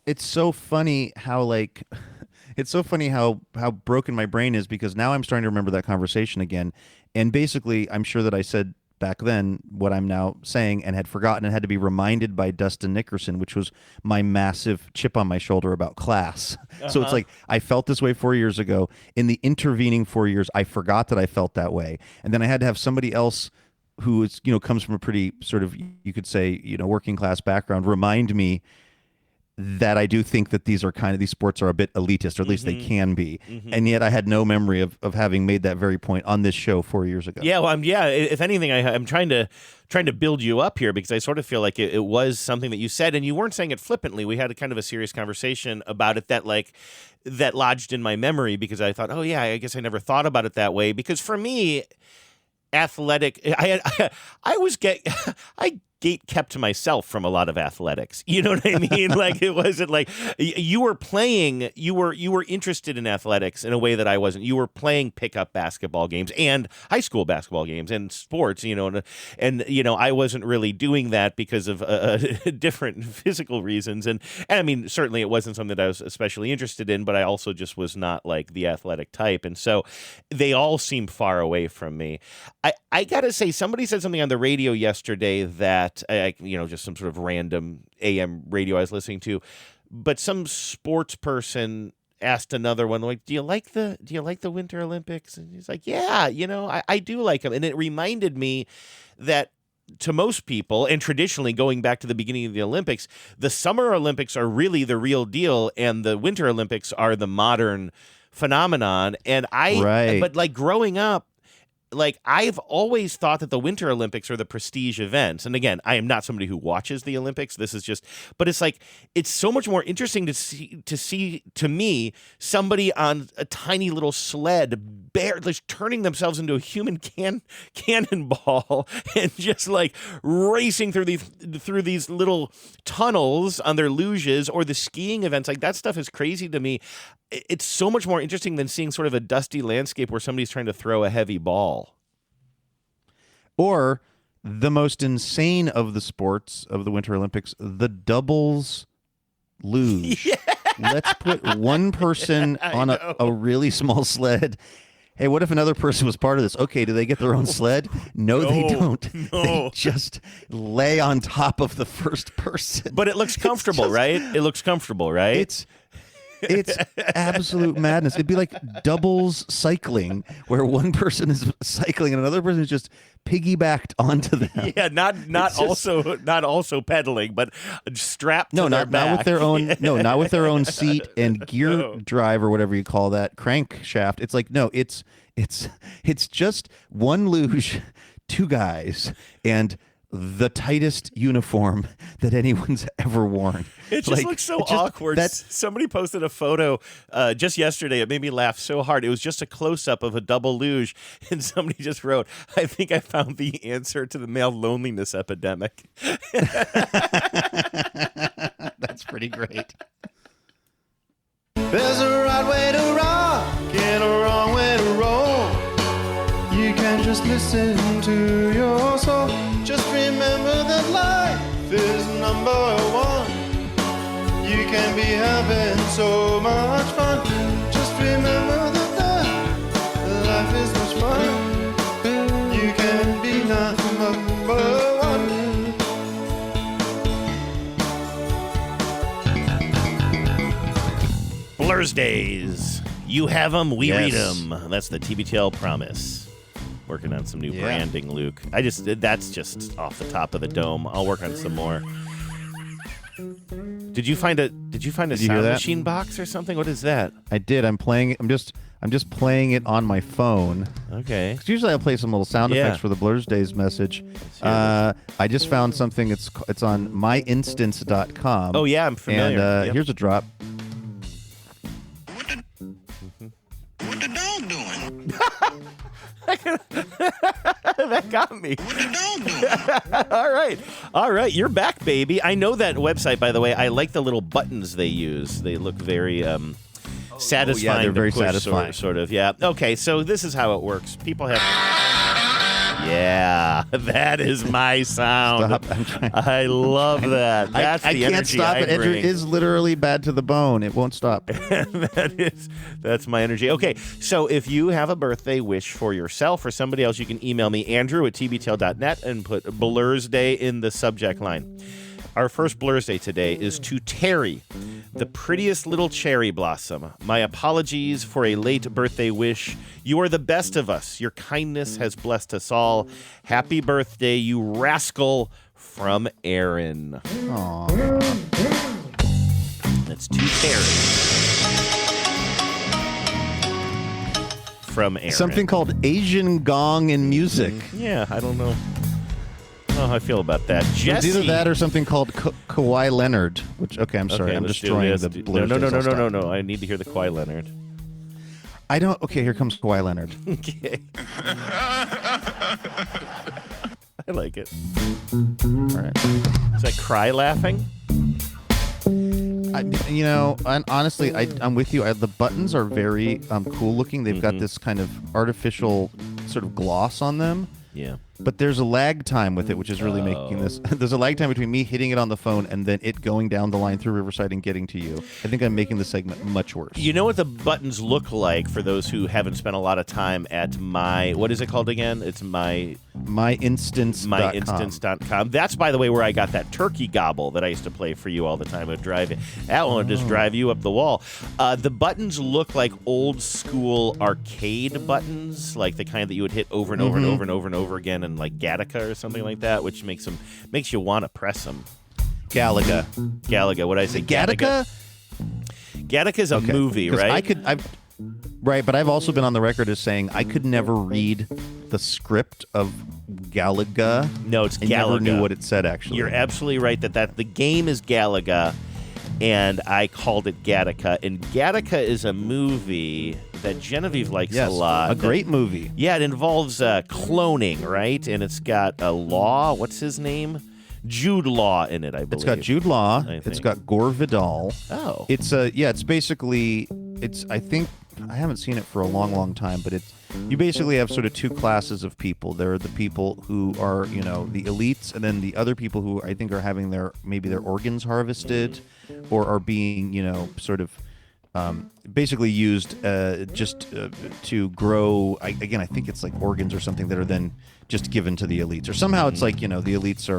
I: It's so funny how how broken my brain is because now I'm starting to remember that conversation again. And basically, I'm sure that I said back then what I'm now saying and had forgotten and had to be reminded by Dustin Nickerson, which was my massive chip on my shoulder about class. So it's like I felt this way 4 years ago. In the intervening 4 years, I forgot that I felt that way. And then I had to have somebody else who is, comes from a pretty sort of, you could say, working class background remind me that I do think that these sports are a bit elitist, or at least they can be. And yet I had no memory of having made that very point on this show 4 years ago.
B: Yeah, well, if anything, I'm trying to build you up here because I sort of feel like it was something that you said, and you weren't saying it flippantly. We had a kind of a serious conversation about it that lodged in my memory because I thought, oh yeah, I guess I never thought about it that way. Because for me, athletic, I gate kept to myself from a lot of athletics. You know what I mean? Like it wasn't like you were playing, you were interested in athletics in a way that I wasn't. You were playing pickup basketball games and high school basketball games and sports, and I wasn't really doing that because of different physical reasons. And I mean, certainly it wasn't something that I was especially interested in, but I also just was not like the athletic type. And so they all seem far away from me. I got to say, somebody said something on the radio yesterday that, just some sort of random AM radio I was listening to, but some sports person asked another one, like, do you like the Winter Olympics? And he's like, yeah, I do like them. And it reminded me that to most people, and traditionally going back to the beginning of the Olympics, the Summer Olympics are really the real deal, and the Winter Olympics are the modern phenomenon. And but like growing up, like, I've always thought that the Winter Olympics are the prestige events. And again, I am not somebody who watches the Olympics. This is just, but it's like, it's so much more interesting to see to me, somebody on a tiny little sled, just turning themselves into a human cannonball and just like racing through these little tunnels on their luges, or the skiing events. Like, that stuff is crazy to me. It's so much more interesting than seeing sort of a dusty landscape where somebody's trying to throw a heavy ball.
I: Or the most insane of the sports of the Winter Olympics, the doubles luge.
B: Yeah.
I: Let's put one person on a really small sled. Hey, what if another person was part of this? Okay, do they get their own sled? No, they don't.
B: No.
I: They just lay on top of the first person.
B: But it looks comfortable, right? It looks comfortable, right?
I: It's absolute madness. It'd be like doubles cycling, where one person is cycling and another person is just piggybacked onto them.
B: Yeah, not also pedaling, but strapped.
I: No,
B: to their back.
I: not with their own. No, not with their own seat and gear drive or whatever you call that, crankshaft. It's like, no, it's just one luge, two guys, and the tightest uniform that anyone's ever worn.
B: It just looks so awkward. Somebody posted a photo just yesterday. It made me laugh so hard. It was just a close-up of a double luge, and somebody just wrote, "I think I found the answer to the male loneliness epidemic."
I: That's pretty great.
N: There's a right way to rock and a wrong way to roll. You can just listen to your soul. Just remember that life is number one. You can be having so much fun. Just remember that life is much fun. You can be number one.
B: Blur's Days. You have them, we read
I: Yes.
B: them. That's the TBTL promise. Working on some new branding, Luke. That's just off the top of the dome. I'll work on some more. Did you find a sound machine box or something? What is that?
I: I did. I'm playing. I'm just playing it on my phone.
B: Okay.
I: 'Cause usually I'll play some little sound effects for the Blur's Days message. I just found something. It's on myinstance.com.
B: Oh yeah, I'm familiar.
I: And here's a drop.
N: What the dog doing?
B: That got me.
N: What the dog doing?
B: All right. You're back, baby. I know that website, by the way. I like the little buttons they use. They look very satisfying.
I: Yeah, they're
B: to
I: very
B: push,
I: satisfying.
B: Sort of. Yeah. Okay. So this is how it works. People have. Yeah, that is my sound. I love that. That's
I: I
B: the
I: can't
B: energy
I: stop
B: I
I: it. It
B: bring.
I: is literally bad to the bone. It won't stop.
B: That's my energy. Okay, so if you have a birthday wish for yourself or somebody else, you can email me, Andrew at tbtl.net, and put Blur's Day in the subject line. Our first Blur's Day today is to Terry, the prettiest little cherry blossom. My apologies for a late birthday wish. You are the best of us. Your kindness has blessed us all. Happy birthday, you rascal, from Aaron.
I: Aww.
B: That's to Terry. From Aaron.
I: Something called Asian Gong in music.
B: Yeah, I don't know. How I feel about that. Jesse.
I: It's either that or something called Kawhi Leonard. Which, okay, I'm sorry, I'm destroying the Blur's Days.
B: No. I need to hear the Kawhi Leonard.
I: I don't. Okay, here comes Kawhi Leonard.
B: Okay. I like it.
I: All right.
B: Is that cry laughing?
I: Honestly, I'm with you. The buttons are very cool looking. They've got this kind of artificial sort of gloss on them.
B: Yeah.
I: But there's a lag time with it, which is really making this. There's a lag time between me hitting it on the phone and then it going down the line through Riverside and getting to you. I think I'm making the segment much worse.
B: You know what the buttons look like for those who haven't spent a lot of time at what is it called again? It's
I: myinstance.com.
B: Myinstance.com. That's, by the way, where I got that turkey gobble that I used to play for you all the time. That one would just drive you up the wall. The buttons look like old school arcade buttons, like the kind that you would hit over and over and over and over and over again, and like Gattaca or something like that, which makes you want to press them.
I: Galaga.
B: What did I say?
I: Gattaca?
B: Gattaca's a movie, right?
I: Right, but I've also been on the record as saying I could never read the script of Galaga.
B: No, it's Galaga.
I: I never knew what it said, actually.
B: You're absolutely right that the game is Galaga, and I called it Gattaca. And Gattaca is a movie that Genevieve likes a lot.
I: A great movie.
B: Yeah, it involves cloning, right? And it's got Law. What's his name? Jude Law in it, I believe.
I: It's got Jude Law. It's got Gore Vidal.
B: Oh.
I: It's it's basically, I think, I haven't seen it for a long, long time, but you basically have sort of two classes of people. There are the people who are, the elites, and then the other people who I think are having maybe their organs harvested or are being, sort of basically used just to grow. I think it's like organs or something that are then just given to the elites, or somehow it's like the elites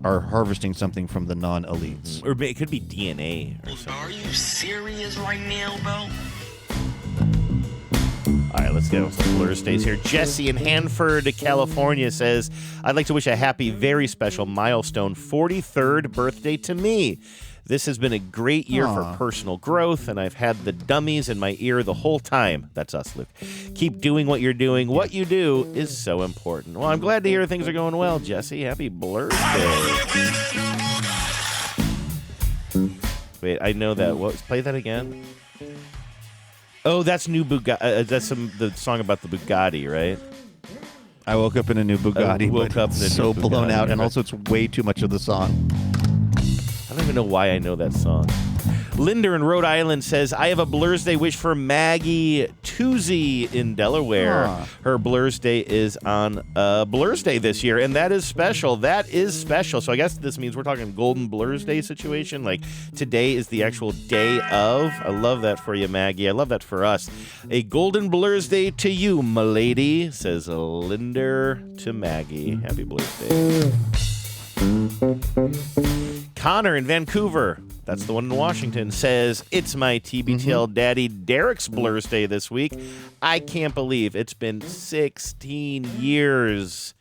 I: are harvesting something from the non-elites,
B: or it could be DNA or something.
L: Are you serious right now, bro?
B: All right, let's go. Some Blur Stays here. Jesse in Hanford, California says, I'd like to wish a happy, very special milestone 43rd birthday to me. This has been a great year for personal growth, and I've had the dummies in my ear the whole time. That's us, Luke. Keep doing what you're doing. What you do is so important. Well, I'm glad to hear things are going well, Jesse. Happy Blur Day. Wait, I know that. Play that again. Oh, that's new Bugatti. That's the song about the Bugatti, right?
I: I woke up in a new Bugatti, but it's so blown out, and also it's way too much of the song.
B: I don't even know why I know that song. Linda in Rhode Island says, I have a Blur's Day wish for Maggie Toozy in Delaware. Her Blur's Day is on Blur's Day this year, and that is special. That is special. So I guess this means we're talking Golden Blur's Day situation. Like, today is the actual day of. I love that for you, Maggie. I love that for us. A Golden Blur's Day to you, m'lady, says Linda to Maggie. Happy Blur's Day. Connor in Vancouver, that's the one in Washington, says, it's my TBTL daddy Derek's Blur's Day this week. I can't believe it's been 16 years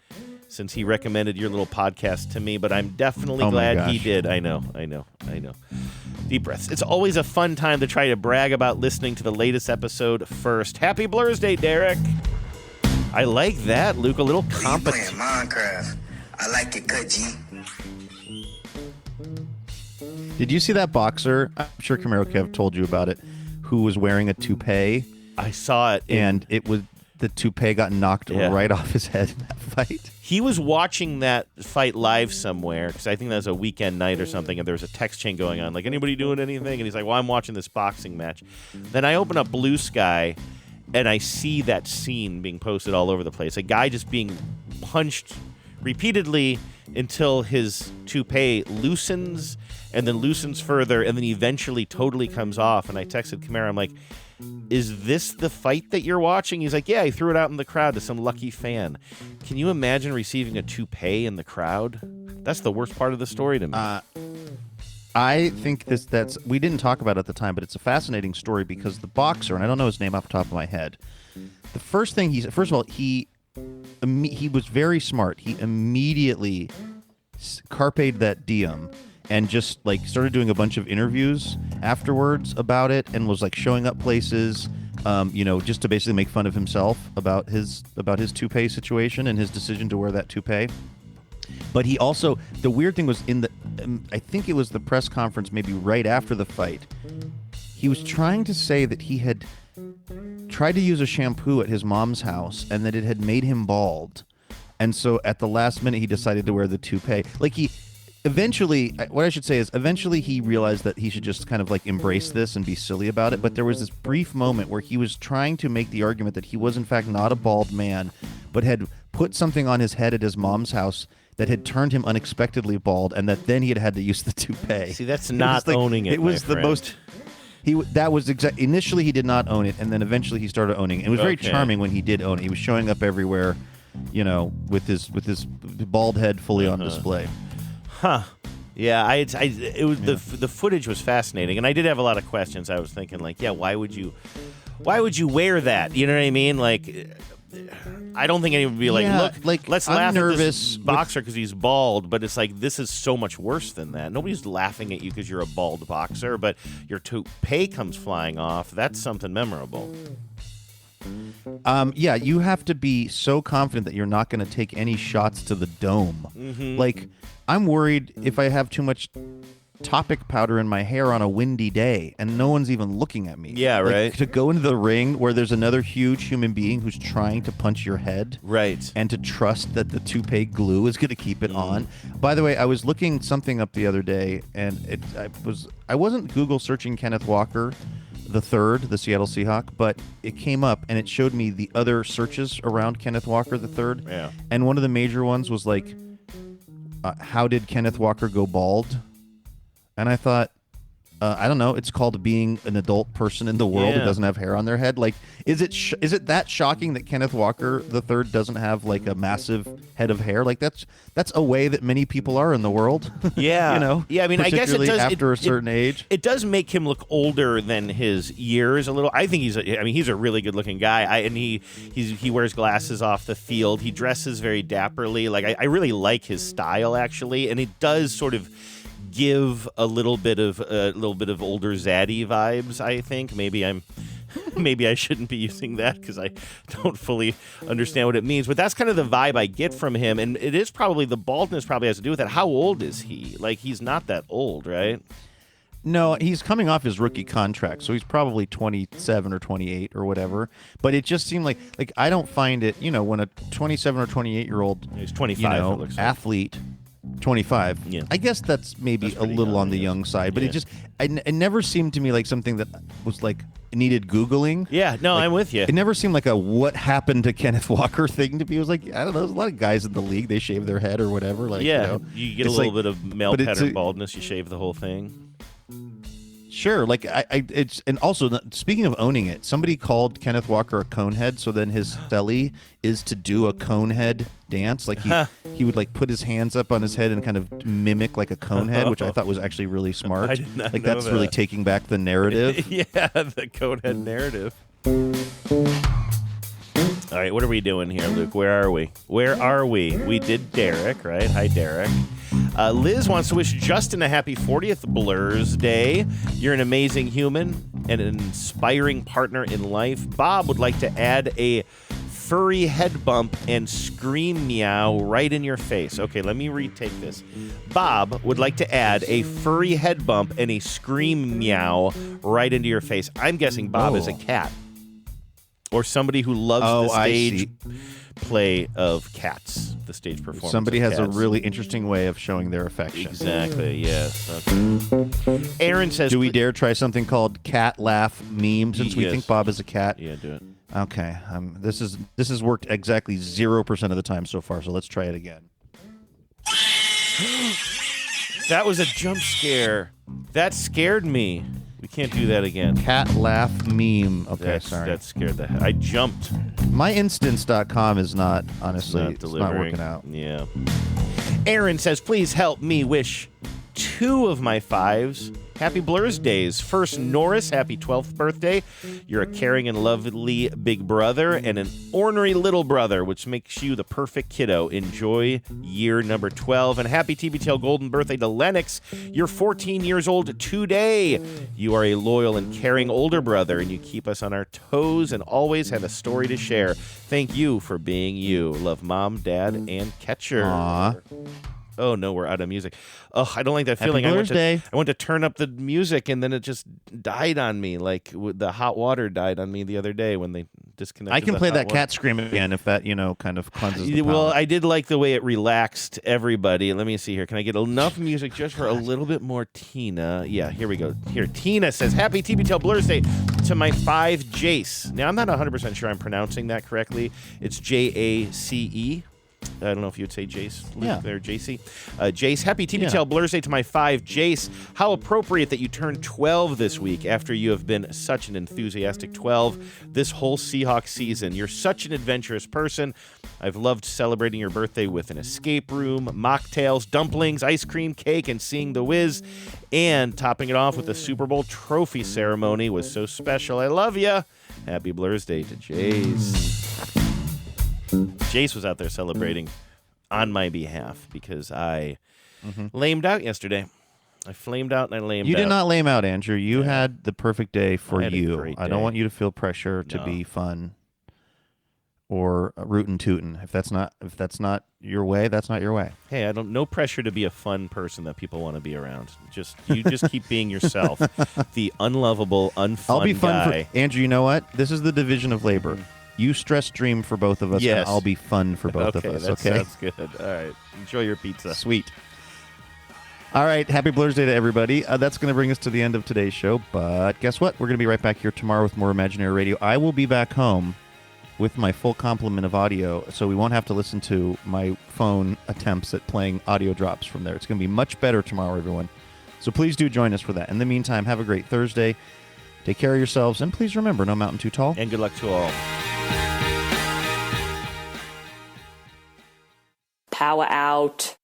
B: since he recommended your little podcast to me, but I'm definitely glad he did. I know. Deep breaths. It's always a fun time to try to brag about listening to the latest episode first. Happy Blur's Day, Derek. I like that, Luke. A little competent.
O: You playing Minecraft. I like it, cut G.
I: Did you see that boxer? I'm sure Camaro Kev told you about it. Who was wearing a toupee?
B: I saw it,
I: and the toupee got knocked right off his head in that fight.
B: He was watching that fight live somewhere because I think that was a weekend night or something, and there was a text chain going on, like, anybody doing anything? And he's like, well, I'm watching this boxing match. Then I open up Blue Sky, and I see that scene being posted all over the place. A guy just being punched repeatedly until his toupee loosens and then loosens further and then eventually totally comes off. And I texted Camaro, I'm like, is this the fight that you're watching? He's like, yeah, he threw it out in the crowd to some lucky fan. Can you imagine receiving a toupee in the crowd? That's the worst part of the story to me.
I: I think that's we didn't talk about it at the time, but it's a fascinating story because the boxer, and I don't know his name off the top of my head, the first thing he said, first of all, he was very smart. He immediately carped that diem and just like started doing a bunch of interviews afterwards about it, and was like showing up places, just to basically make fun of himself about his toupee situation and his decision to wear that toupee. But he also, the weird thing was in the, I think it was the press conference maybe right after the fight, he was trying to say that he had tried to use a shampoo at his mom's house and that it had made him bald. And so at the last minute, he decided to wear the toupee. Like eventually he realized that he should just kind of like embrace this and be silly about it. But there was this brief moment where he was trying to make the argument that he was in fact not a bald man, but had put something on his head at his mom's house that had turned him unexpectedly bald, and that then he had to use the toupee.
B: See, that's not owning it.
I: It was the most. Initially he did not own it, and then eventually he started owning it. It was very charming when he did own it. He was showing up everywhere, with his bald head fully on display.
B: Huh. Yeah, the footage was fascinating, and I did have a lot of questions. I was thinking, like, yeah, why would you wear that? You know what I mean? Like, I don't think anyone would be like,
I: Yeah,
B: look,
I: like,
B: let's
I: I'm
B: laugh at
I: nervous
B: this
I: with-
B: boxer because he's bald. But it's like, this is so much worse than that. Nobody's laughing at you because you're a bald boxer, but your toupee comes flying off. That's something memorable.
I: Yeah, you have to be so confident that you're not going to take any shots to the dome. Like, I'm worried if I have too much Topic powder in my hair on a windy day and no one's even looking at me.
B: Yeah,
I: Like,
B: right.
I: to go into the ring where there's another huge human being who's trying to punch your head.
B: Right.
I: And to trust that the toupee glue is going to keep it on. By the way, I was looking something up the other day and I wasn't Google searching Kenneth Walker the third, the Seattle Seahawk, but it came up and it showed me the other searches around Kenneth Walker the third.
B: Yeah.
I: And one of the major ones was like, how did Kenneth Walker go bald? And I thought, I don't know. It's called being an adult person in the world who doesn't have hair on their head. Like, is it that shocking that Kenneth Walker III doesn't have like a massive head of hair? Like that's a way that many people are in the world.
B: Yeah,
I: you know.
B: Yeah, I mean, I guess it
I: particularly
B: does
I: after a certain age.
B: It does make him look older than his years a little. I think he's a really good looking guy. And he wears glasses off the field. He dresses very dapperly. Like I really like his style actually, and it does sort of give a little bit of older zaddy vibes. I think maybe I shouldn't be using that because I don't fully understand what it means, but that's kind of the vibe I get from him, and it is probably the baldness probably has to do with that. How old is he? Like, he's not that old, right?
I: No, he's coming off his rookie contract, so he's probably 27 or 28 or whatever. But it just seemed like I don't find it, when a 27 or 28-year-old
B: he's 25 it looks like.
I: athlete. 25.
B: Yeah.
I: I guess that's maybe a little on the young side, but it never seemed to me like something that was like needed Googling.
B: Yeah, no, I'm with you.
I: It never seemed like a what happened to Kenneth Walker thing to me. It was like, I don't know, there's a lot of guys in the league, they shave their head or whatever. Like,
B: you get a little bit of male pattern baldness, you shave the whole thing.
I: Sure, like it's and also speaking of owning it, somebody called Kenneth Walker a conehead. So then his celly is to do a conehead dance. Like he would like put his hands up on his head and kind of mimic like a conehead, which I thought was actually really smart.
B: I did not
I: like
B: know
I: that's
B: that.
I: really taking back the narrative.
B: Yeah, the conehead narrative. All right, what are we doing here, Luke? Where are we? We did Derek, right? Hi, Derek. Liz wants to wish Justin a happy 40th Blurs Day. You're an amazing human and an inspiring partner in life. Bob would like to add a furry head bump and scream meow right in your face. Okay, let me retake this. Bob would like to add a furry head bump and a scream meow right into your face. I'm guessing Bob is a cat. Or somebody who loves the stage play of cats, the stage performance.
I: Somebody
B: of
I: has
B: cats.
I: a really interesting way of showing their affection.
B: Exactly, yes. Okay. Aaron says...
I: Do we dare try something called cat laugh meme since we
B: Yes.
I: think Bob is a cat?
B: Yeah, do it.
I: Okay. This has worked exactly 0% of the time so far, so let's try it again.
B: That was a jump scare. That scared me. We can't do that again.
I: Cat laugh meme. Okay, sorry.
B: That scared the heck. I jumped.
I: MyInstance.com is not, honestly, it's not
B: delivering.
I: working out.
B: Yeah. Aaron says, please help me wish 2 of my 5s happy Blurs days. First, Norris, happy 12th birthday. You're a caring and lovely big brother and an ornery little brother, which makes you the perfect kiddo. Enjoy year number 12. And happy TBTL golden birthday to Lennox. You're 14 years old today. You are a loyal and caring older brother, and you keep us on our toes and always have a story to share. Thank you for being you. Love, Mom, Dad, and Catcher.
I: Aww.
B: Oh, no, we're out of music. Oh, I don't like that
I: Happy
B: feeling.
I: Blurs Day.
B: I went to turn up the music, and then it just died on me. Like the hot water died on me the other day when they disconnected.
I: I can
B: the
I: play
B: hot
I: that
B: water.
I: cat scream again if that, kind of cleanses the
B: Well,
I: palate.
B: I did like the way it relaxed everybody. Let me see here. Can I get enough music just for a little bit more Tina? Yeah, here we go. Here, Tina says, happy TBTL Blurs Day to my 5 Jace. Now, I'm not 100% sure I'm pronouncing that correctly. It's Jace. I don't know if you would say Jace, Luke,
I: Yeah.
B: there, JC. Jace, happy TBTL Blurs Day to my 5. Jace, how appropriate that you turned 12 this week after you have been such an enthusiastic 12 this whole Seahawks season. You're such an adventurous person. I've loved celebrating your birthday with an escape room, mocktails, dumplings, ice cream, cake, and seeing the whiz. And topping it off with the Super Bowl trophy ceremony was so special. I love ya. Happy Blurs Day to Jace. Jace was out there celebrating on my behalf because I lamed out yesterday. I flamed out and I lamed out.
I: You did not lame out, Andrew. You had the perfect day for
B: had a
I: you.
B: great
I: I don't
B: day.
I: want you to feel pressure to be fun or rootin' tootin'. If that's not your way, that's not your way.
B: Hey, no pressure to be a fun person that people want to be around. You just keep being yourself, the unlovable, unfun
I: I'll be fun
B: guy.
I: for Andrew. You know what? This is the division of labor. You stress dream for both of us,
B: Yes.
I: and I'll be fun for both of us.
B: That
I: Okay,
B: sounds good. All right, enjoy your pizza.
I: Sweet. All right, happy Blur's Day to everybody. That's going to bring us to the end of today's show. But guess what? We're going to be right back here tomorrow with more Imaginary Radio. I will be back home with my full complement of audio, so we won't have to listen to my phone attempts at playing audio drops from there. It's going to be much better tomorrow, everyone. So please do join us for that. In the meantime, have a great Thursday. Take care of yourselves, and please remember, no mountain too tall.
B: And good luck to all.
P: Power out.